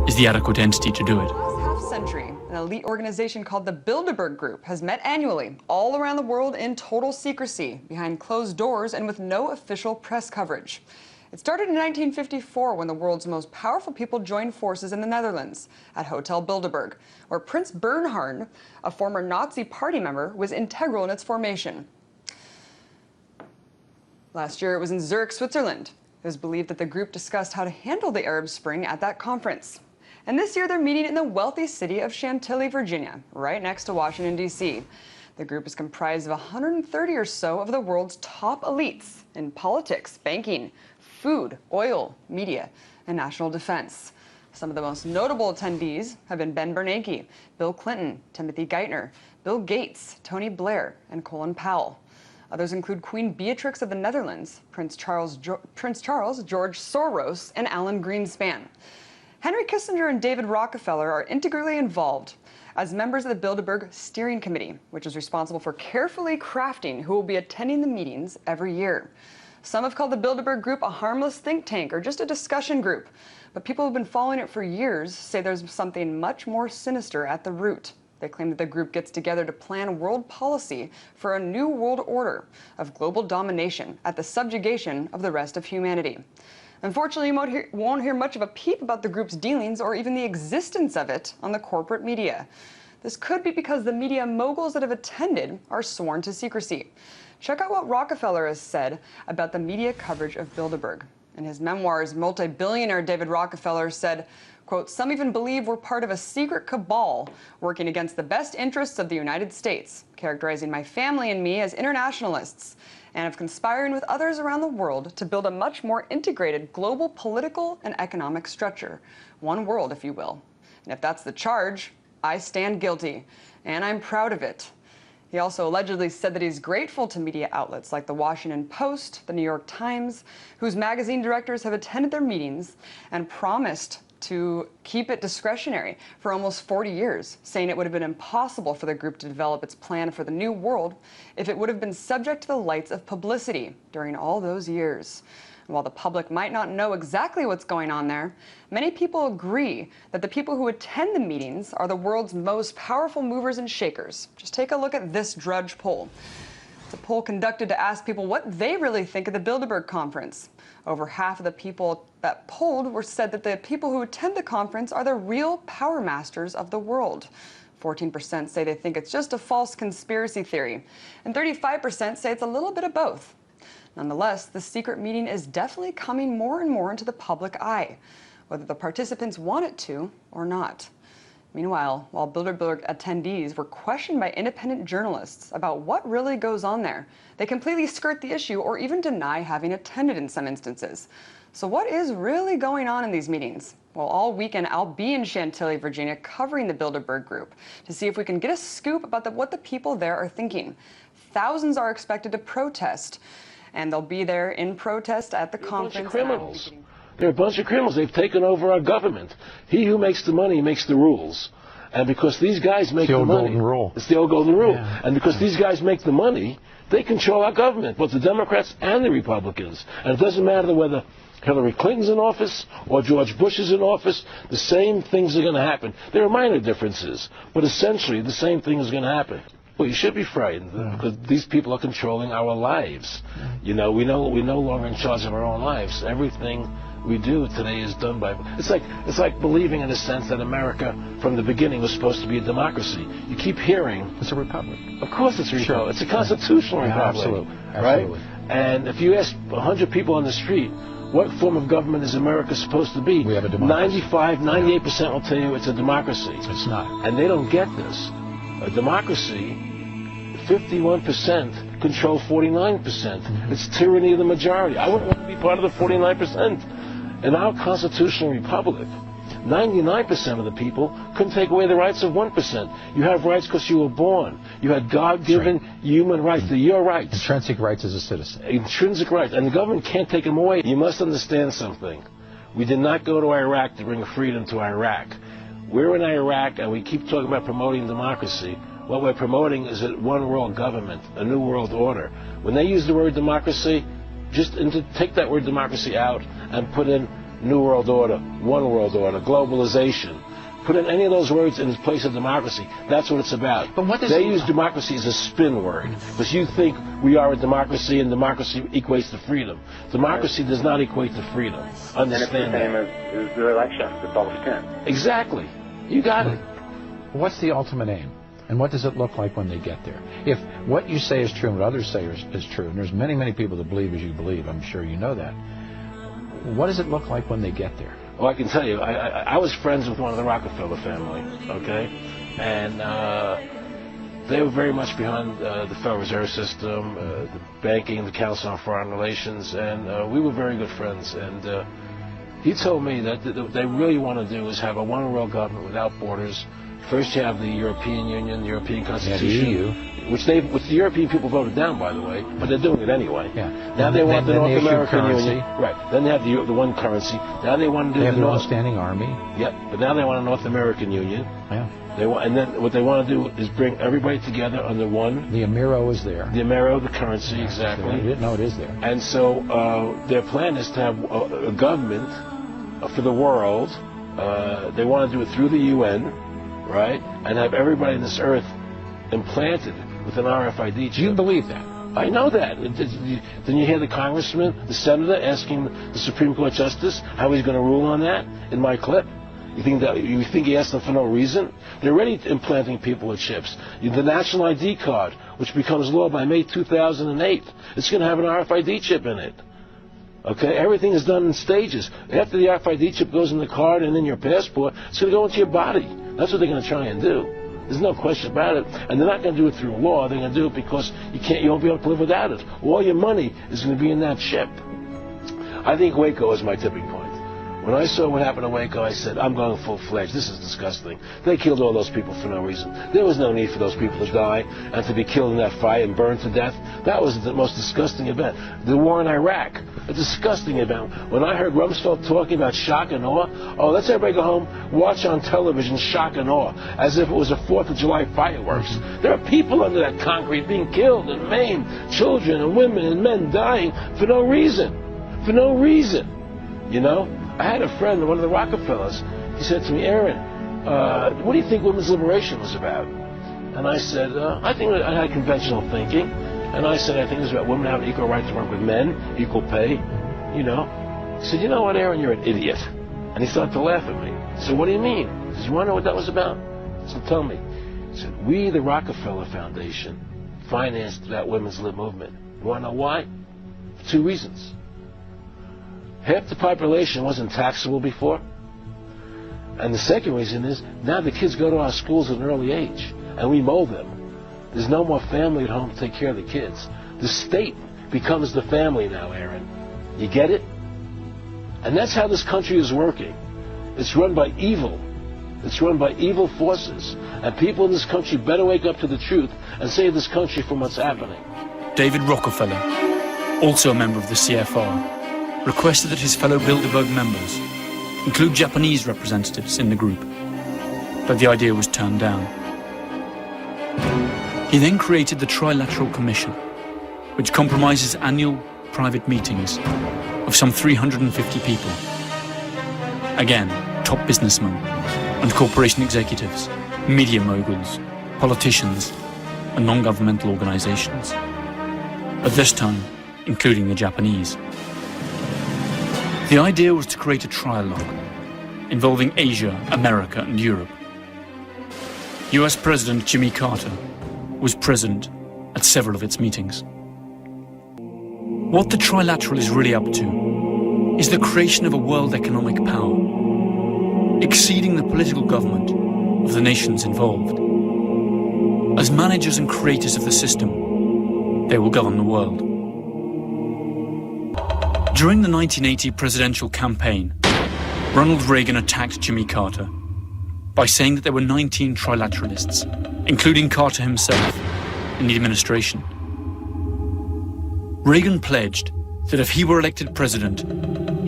is the adequate entity to do it. Half-century, an elite organization called the Bilderberg Group has met annually all around the world in total secrecy, behind closed doors and with no official press coverage. It started in 1954 when the world's most powerful people joined forces in the Netherlands at Hotel Bilderberg, where Prince Bernhard, a former Nazi party member, was integral in its formation. Last year it was in Zurich, Switzerland. It was believed that the group discussed how to handle the Arab Spring at that conference. And this year they're meeting in the wealthy city of Chantilly, Virginia, right next to Washington, D.C. The group is comprised of 130 or so of the world's top elites in politics, banking, food, oil, media, and national defense. Some of the most notable attendees have been Ben Bernanke, Bill Clinton, Timothy Geithner, Bill Gates, Tony Blair, and Colin Powell. Others include Queen Beatrix of the Netherlands, Prince Charles, George Soros, and Alan Greenspan. Henry Kissinger and David Rockefeller are integrally involved as members of the Bilderberg Steering Committee, which is responsible for carefully crafting who will be attending the meetings every year. Some have called the Bilderberg Group a harmless think tank or just a discussion group, but people who've been following it for years say there's something much more sinister at the root. They claim that the group gets together to plan world policy for a new world order of global domination at the subjugation of the rest of humanity. Unfortunately, you won't hear much of a peep about the group's dealings or even the existence of it on the corporate media. This could be because the media moguls that have attended are sworn to secrecy. Check out what Rockefeller has said about the media coverage of Bilderberg. In his memoirs, multi-billionaire David Rockefeller said, quote, "Some even believe we're part of a secret cabal working against the best interests of the United States, characterizing my family and me as internationalists, and of conspiring with others around the world to build a much more integrated global political and economic structure. One world, if you will. And if that's the charge, I stand guilty, and I'm proud of it." He also allegedly said that he's grateful to media outlets like the Washington Post, the New York Times, whose magazine directors have attended their meetings and promised to keep it discretionary for almost 40 years, saying it would have been impossible for the group to develop its plan for the new world if it would have been subject to the lights of publicity during all those years. And while the public might not know exactly what's going on there, many people agree that the people who attend the meetings are the world's most powerful movers and shakers. Just take a look at this Drudge poll. It's a poll conducted to ask people what they really think of the Bilderberg Conference. Over half of the people that polled said that the people who attend the conference are the real power masters of the world. 14% say they think it's just a false conspiracy theory, and 35% say it's a little bit of both. Nonetheless, the secret meeting is definitely coming more and more into the public eye, whether the participants want it to or not. Meanwhile, while Bilderberg attendees were questioned by independent journalists about what really goes on there, they completely skirt the issue or even deny having attended in some instances. So what is really going on in these meetings? Well, all weekend I'll be in Chantilly, Virginia, covering the Bilderberg Group to see if we can get a scoop about what the people there are thinking. Thousands are expected to protest, and they'll be there in protest at the conference. They're a bunch of criminals. They're a bunch of criminals. They've taken over our government. He who makes the money makes the rules. And because these guys make the the old money, golden rule. It's the old golden rule. Yeah. And because these guys make the money, they control our government, both the Democrats and the Republicans. And it doesn't matter whether Hillary Clinton's in office or George Bush is in office, the same things are going to happen. There are minor differences, but essentially the same thing is going to happen. Well, you should be frightened because these people are controlling our lives. You know, we're no longer in charge of our own lives. Everything we do today is done by. It's like believing in a sense that America from the beginning was supposed to be a democracy. You keep hearing it's a republic. Of course, it's a republic. It's a constitutional republic, Absolutely. right? And if you ask 100 people on the street, what form of government is America supposed to be? We have a democracy. 98% will tell you it's a democracy. It's not. And they don't get this. A democracy, 51% control 49%. It's tyranny of the majority. I wouldn't want to be part of the 49%. In our constitutional republic, 99% of the people couldn't take away the rights of 1%. You have rights because you were born. You had God-given human rights. They're your rights. Intrinsic rights as a citizen. Intrinsic rights. And the government can't take them away. You must understand something. We did not go to Iraq to bring freedom to Iraq. We're in Iraq, and we keep talking about promoting democracy. What we're promoting is a one-world government, a new world order. When they use the word democracy, just take that word democracy out and put in New World Order, One World Order, globalization. Put in any of those words in place of democracy. That's what it's about. But what does they use democracy as a spin word because you think we are a democracy and democracy equates to freedom. Democracy does not equate to freedom. Understand and it's the same as the election. It's all spin. Exactly. You got it. What's the ultimate aim? And what does it look like when they get there? If what you say is true and what others say is true, and there's many, many people that believe as you believe, I'm sure you know that, what does it look like when they get there? Well, I can tell you, I was friends with one of the Rockefeller family, okay? And they were very much behind the Federal Reserve System, the banking, the Council on Foreign Relations, and we were very good friends. And he told me that what they really want to do is have a one-world government without borders. First you have the European Union, the European Constitution, the EU. which the European people voted down, by the way, but they're doing it anyway. Yeah. Now they want the North American Union. Currency. Right. Then they have the one currency. Now they want to do They have the their own North. standing army. Yep. But now they want a North American Union. Yeah. They want, and then what they want to do is bring everybody together under one. The Amero is there. The Amero, the currency, exactly. I didn't know it is there. And so their plan is to have a government for the world. They want to do it through the UN, right? And have everybody on this earth implanted with an RFID chip. Do you believe that? I know that. Then you hear the congressman, the senator, asking the Supreme Court justice how he's going to rule on that in my clip. You think he asked them for no reason? They're already implanting people with chips. The national ID card, which becomes law by May 2008, it's going to have an RFID chip in it. Okay, everything is done in stages. After the RFID chip goes in the card and in your passport, it's going to go into your body. That's what they're going to try and do. There's no question about it. And they're not going to do it through law. They're going to do it because you won't be able to live without it. All your money is going to be in that chip. I think Waco is my tipping point. When I saw what happened in Waco, I said, I'm going full-fledged. This is disgusting. They killed all those people for no reason. There was no need for those people to die and to be killed in that fire and burned to death. That was the most disgusting event. The war in Iraq, a disgusting event. When I heard Rumsfeld talking about shock and awe, let's everybody go home, watch on television shock and awe, as if it was a 4th of July fireworks. There are people under that concrete being killed and maimed, children and women and men dying for no reason. For no reason. You know? I had a friend, one of the Rockefellers. He said to me, Aaron, what do you think women's liberation was about? And I said, I think I had conventional thinking. And I said, I think it was about women having equal right to work with men, equal pay, you know. He said, you know what, Aaron, you're an idiot. And he started to laugh at me. I said, what do you mean? He said, you want to know what that was about? I said, tell me. He said, we, the Rockefeller Foundation, financed that women's lib movement. You want to know why? For 2 reasons. Half the population wasn't taxable before. And the second reason is, now the kids go to our schools at an early age, and we mold them. There's no more family at home to take care of the kids. The state becomes the family now, Aaron. You get it? And that's how this country is working. It's run by evil. It's run by evil forces. And people in this country better wake up to the truth and save this country from what's happening. David Rockefeller, also a member of the CFR, requested that his fellow Bilderberg members include Japanese representatives in the group. but the idea was turned down. He then created the Trilateral Commission, which compromises annual private meetings of some 350 people. Again, top businessmen and corporation executives, media moguls, politicians, and non-governmental organizations. At this time, including the Japanese. The idea was to create a trialogue involving Asia, America, and Europe. US President Jimmy Carter was present at several of its meetings. What the Trilateral is really up to is the creation of a world economic power, exceeding the political government of the nations involved. As managers and creators of the system, they will govern the world. During the 1980 presidential campaign, Ronald Reagan attacked Jimmy Carter by saying that there were 19 trilateralists, including Carter himself, in the administration. Reagan pledged that if he were elected president,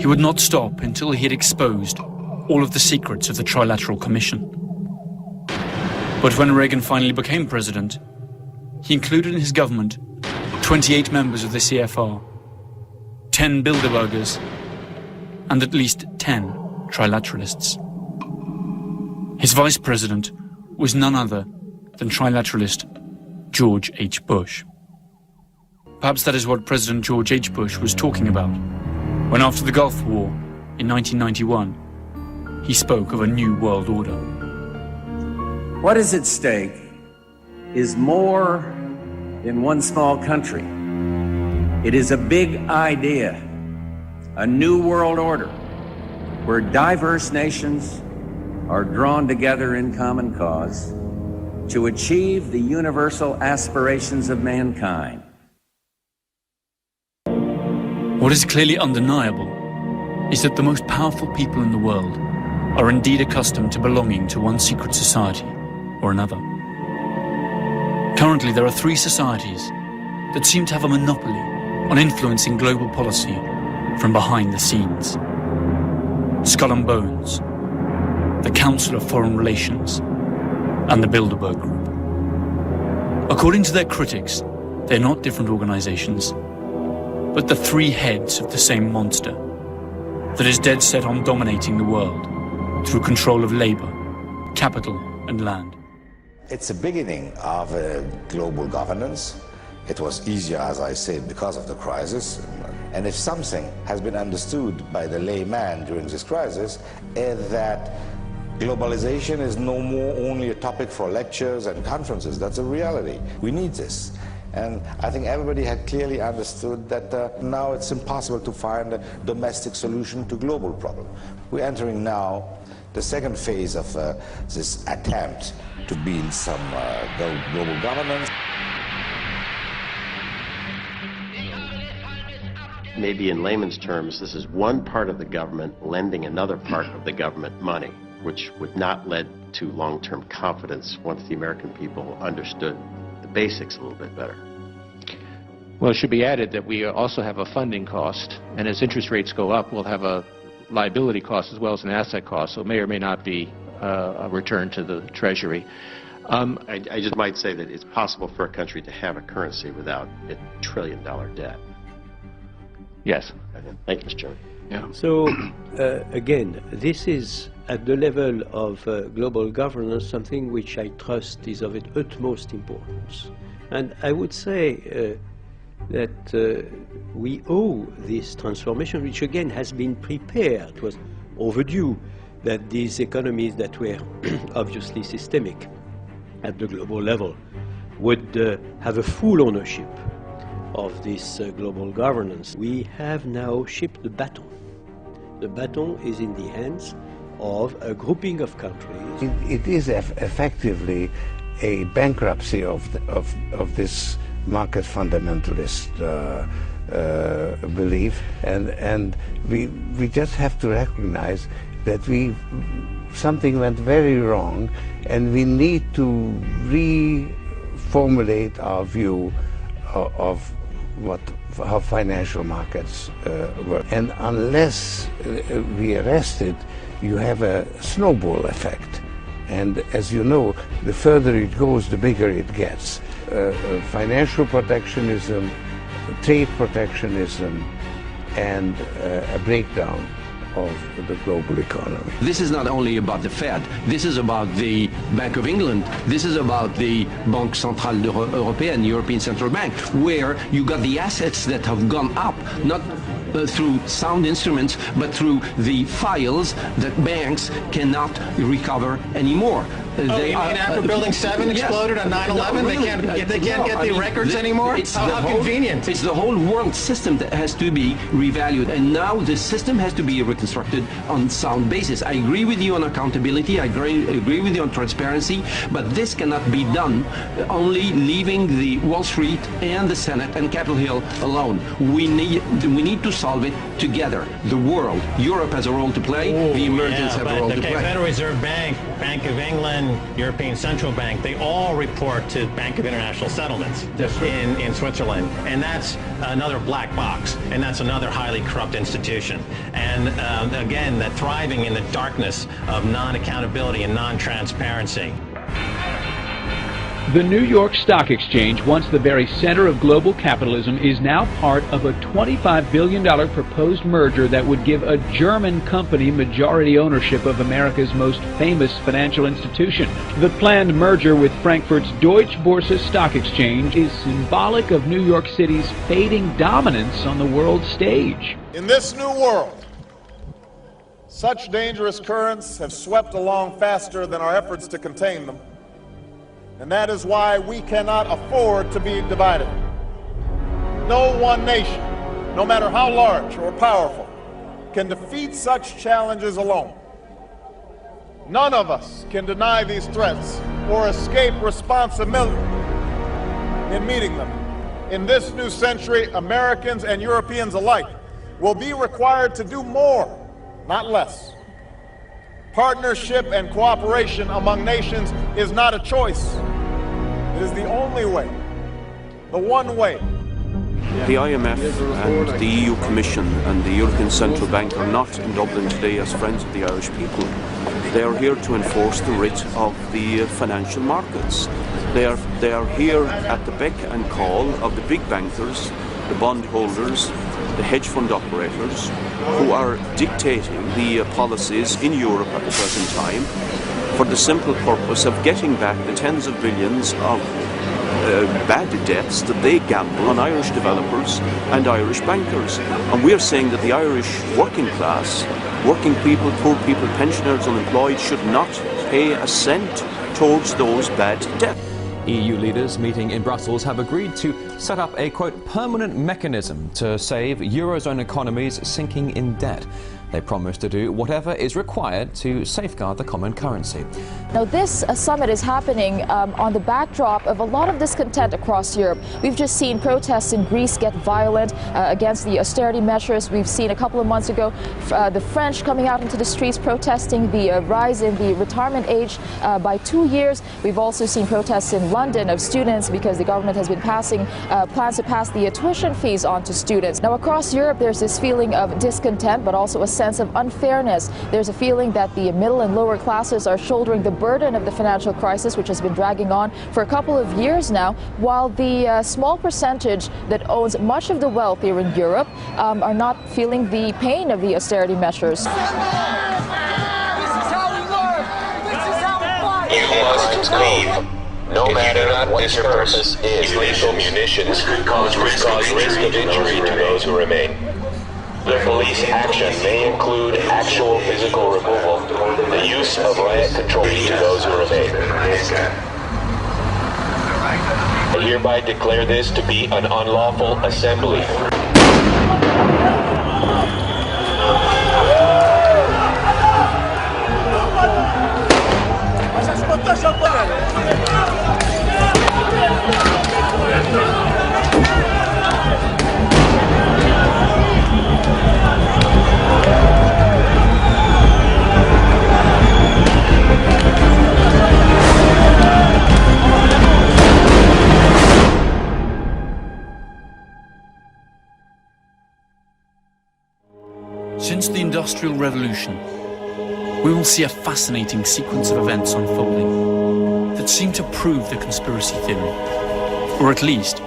he would not stop until he had exposed all of the secrets of the Trilateral Commission. But when Reagan finally became president, he included in his government 28 members of the CFR, 10 Bilderbergers, and at least 10 trilateralists. His vice president was none other than trilateralist George H. Bush. Perhaps that is what President George H. Bush was talking about when, after the Gulf War in 1991, he spoke of a new world order. What is at stake is more than one small country. It is a big idea, a new world order, where diverse nations are drawn together in common cause to achieve the universal aspirations of mankind. What is clearly undeniable is that the most powerful people in the world are indeed accustomed to belonging to one secret society or another. Currently, there are 3 societies that seem to have a monopoly on influencing global policy from behind the scenes. Skull and Bones, the Council of Foreign Relations, and the Bilderberg Group. According to their critics, they're not different organizations, but the 3 heads of the same monster that is dead set on dominating the world through control of labor, capital, and land. It's the beginning of global governance. It was easier, as I said, because of the crisis. And if something has been understood by the layman during this crisis, is that globalization is no more only a topic for lectures and conferences. That's a reality. We need this. And I think everybody had clearly understood that now it's impossible to find a domestic solution to global problem. We're entering now the second phase of this attempt to build some global governance. Maybe in layman's terms, this is one part of the government lending another part of the government money, which would not lead to long-term confidence once the American people understood the basics a little bit better. Well, it should be added that we also have a funding cost, and as interest rates go up, we'll have a liability cost as well as an asset cost, so it may or may not be a return to the Treasury. I just might say that it's possible for a country to have a currency without a $1 trillion debt. Yes. Thank you, Mr. Chairman. Yeah. So, again, this is, at the level of global governance, something which I trust is of utmost importance. And I would say that we owe this transformation, which again has been prepared. It was overdue that these economies that were obviously systemic at the global level would have a full ownership of this global governance. We have now shipped the baton. The baton is in the hands of a grouping of countries. It is effectively a bankruptcy of this market fundamentalist belief, and we just have to recognize that something went very wrong, and we need to reformulate our view of how financial markets work. And unless we arrest it, you have a snowball effect. And as you know, the further it goes, the bigger it gets. Financial protectionism, trade protectionism, and a breakdown of the global economy. This is not only about the Fed, this is about the Bank of England, this is about the Banque Centrale Européenne, European Central Bank, where you got the assets that have gone up, not through sound instruments, but through the files that banks cannot recover anymore. You mean after Building 7 exploded on 9/11, they can't get the records anymore? How convenient. It's the whole world system that has to be revalued, and now the system has to be reconstructed on sound basis. I agree with you on accountability, I agree with you on transparency, but this cannot be done only leaving the Wall Street and the Senate and Capitol Hill alone. We need to solve it together. The world, Europe has a role to play, the emergents have a role to play. Federal Reserve Bank, Bank of England, European Central Bank, they all report to Bank of International Settlements in Switzerland. And that's another black box. And that's another highly corrupt institution. And again, that thriving in the darkness of non-accountability and non-transparency. The New York Stock Exchange, once the very center of global capitalism, is now part of a $25 billion proposed merger that would give a German company majority ownership of America's most famous financial institution. The planned merger with Frankfurt's Deutsche Börse Stock Exchange is symbolic of New York City's fading dominance on the world stage. In this new world, such dangerous currents have swept along faster than our efforts to contain them. And that is why we cannot afford to be divided. No one nation, no matter how large or powerful, can defeat such challenges alone. None of us can deny these threats or escape responsibility in meeting them. In this new century, Americans and Europeans alike will be required to do more, not less. Partnership and cooperation among nations is not a choice. It is the only way, the one way. The IMF and the EU Commission and the European Central Bank are not in Dublin today as friends of the Irish people. They are here to enforce the writ of the financial markets. They are here at the beck and call of the big bankers, the bondholders, the hedge fund operators, who are dictating the policies in Europe at the present time for the simple purpose of getting back the tens of billions of bad debts that they gamble on Irish developers and Irish bankers. And we are saying that the Irish working class, working people, poor people, pensioners, unemployed, should not pay a cent towards those bad debts. EU leaders meeting in Brussels have agreed to set up a, quote, permanent mechanism to save Eurozone economies sinking in debt. They promise to do whatever is required to safeguard the common currency. Now, this summit is happening on the backdrop of a lot of discontent across Europe. We've just seen protests in Greece get violent against the austerity measures. We've seen a couple of months ago the French coming out into the streets protesting the rise in the retirement age by 2 years. We've also seen protests in London of students because the government has been passing plans to pass the tuition fees on to students. Now, across Europe, there's this feeling of discontent, but also a sense of unfairness. There's a feeling that the middle and lower classes are shouldering the burden of the financial crisis, which has been dragging on for a couple of years now, while the small percentage that owns much of the wealth here in Europe are not feeling the pain of the austerity measures. You must leave. No matter what your purpose is, illegal munitions could cause risk of injury to those who remain. The police action may include actual physical removal, the use of riot control to those who remain. I hereby declare this to be an unlawful assembly. Since the Industrial Revolution, we will see a fascinating sequence of events unfolding that seem to prove the conspiracy theory, or at least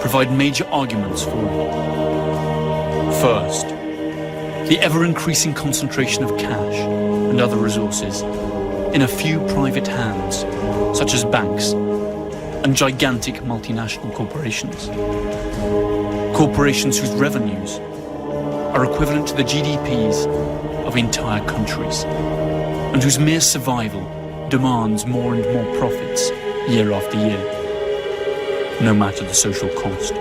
provide major arguments for it. First, the ever-increasing concentration of cash and other resources in a few private hands, such as banks and gigantic multinational corporations. Corporations whose revenues are equivalent to the GDPs of entire countries, and whose mere survival demands more and more profits year after year, no matter the social cost.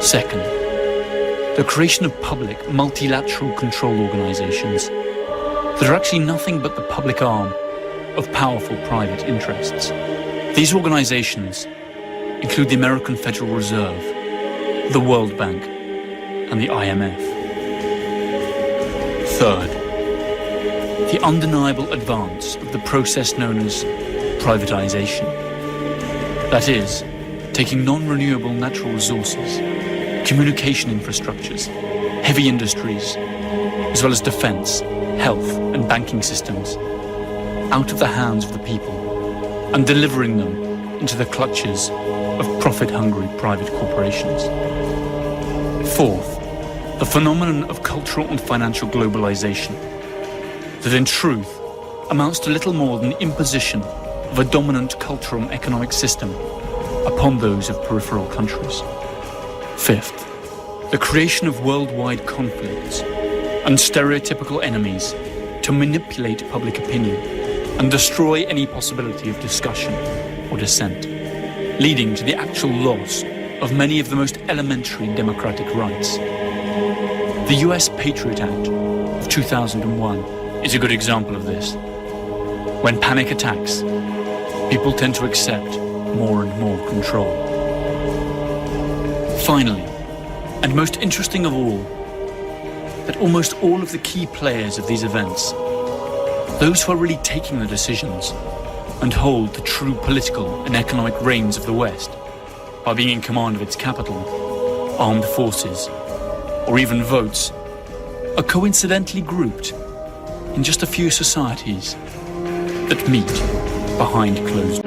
Second, the creation of public multilateral control organizations that are actually nothing but the public arm of powerful private interests. These organizations include the American Federal Reserve, the World Bank, and the IMF. Third, the undeniable advance of the process known as privatization. That is, taking non-renewable natural resources, communication infrastructures, heavy industries, as well as defense, health, and banking systems out of the hands of the people and delivering them into the clutches of profit-hungry private corporations. Fourth, the phenomenon of cultural and financial globalization that in truth amounts to little more than the imposition of a dominant cultural and economic system upon those of peripheral countries. Fifth, the creation of worldwide conflicts and stereotypical enemies to manipulate public opinion and destroy any possibility of discussion or dissent, leading to the actual loss of many of the most elementary democratic rights. The US Patriot Act of 2001 is a good example of this. When panic attacks, people tend to accept more and more control. Finally, and most interesting of all, that almost all of the key players of these events, those who are really taking the decisions and hold the true political and economic reins of the West by being in command of its capital, armed forces, or even votes, are coincidentally grouped in just a few societies that meet behind closed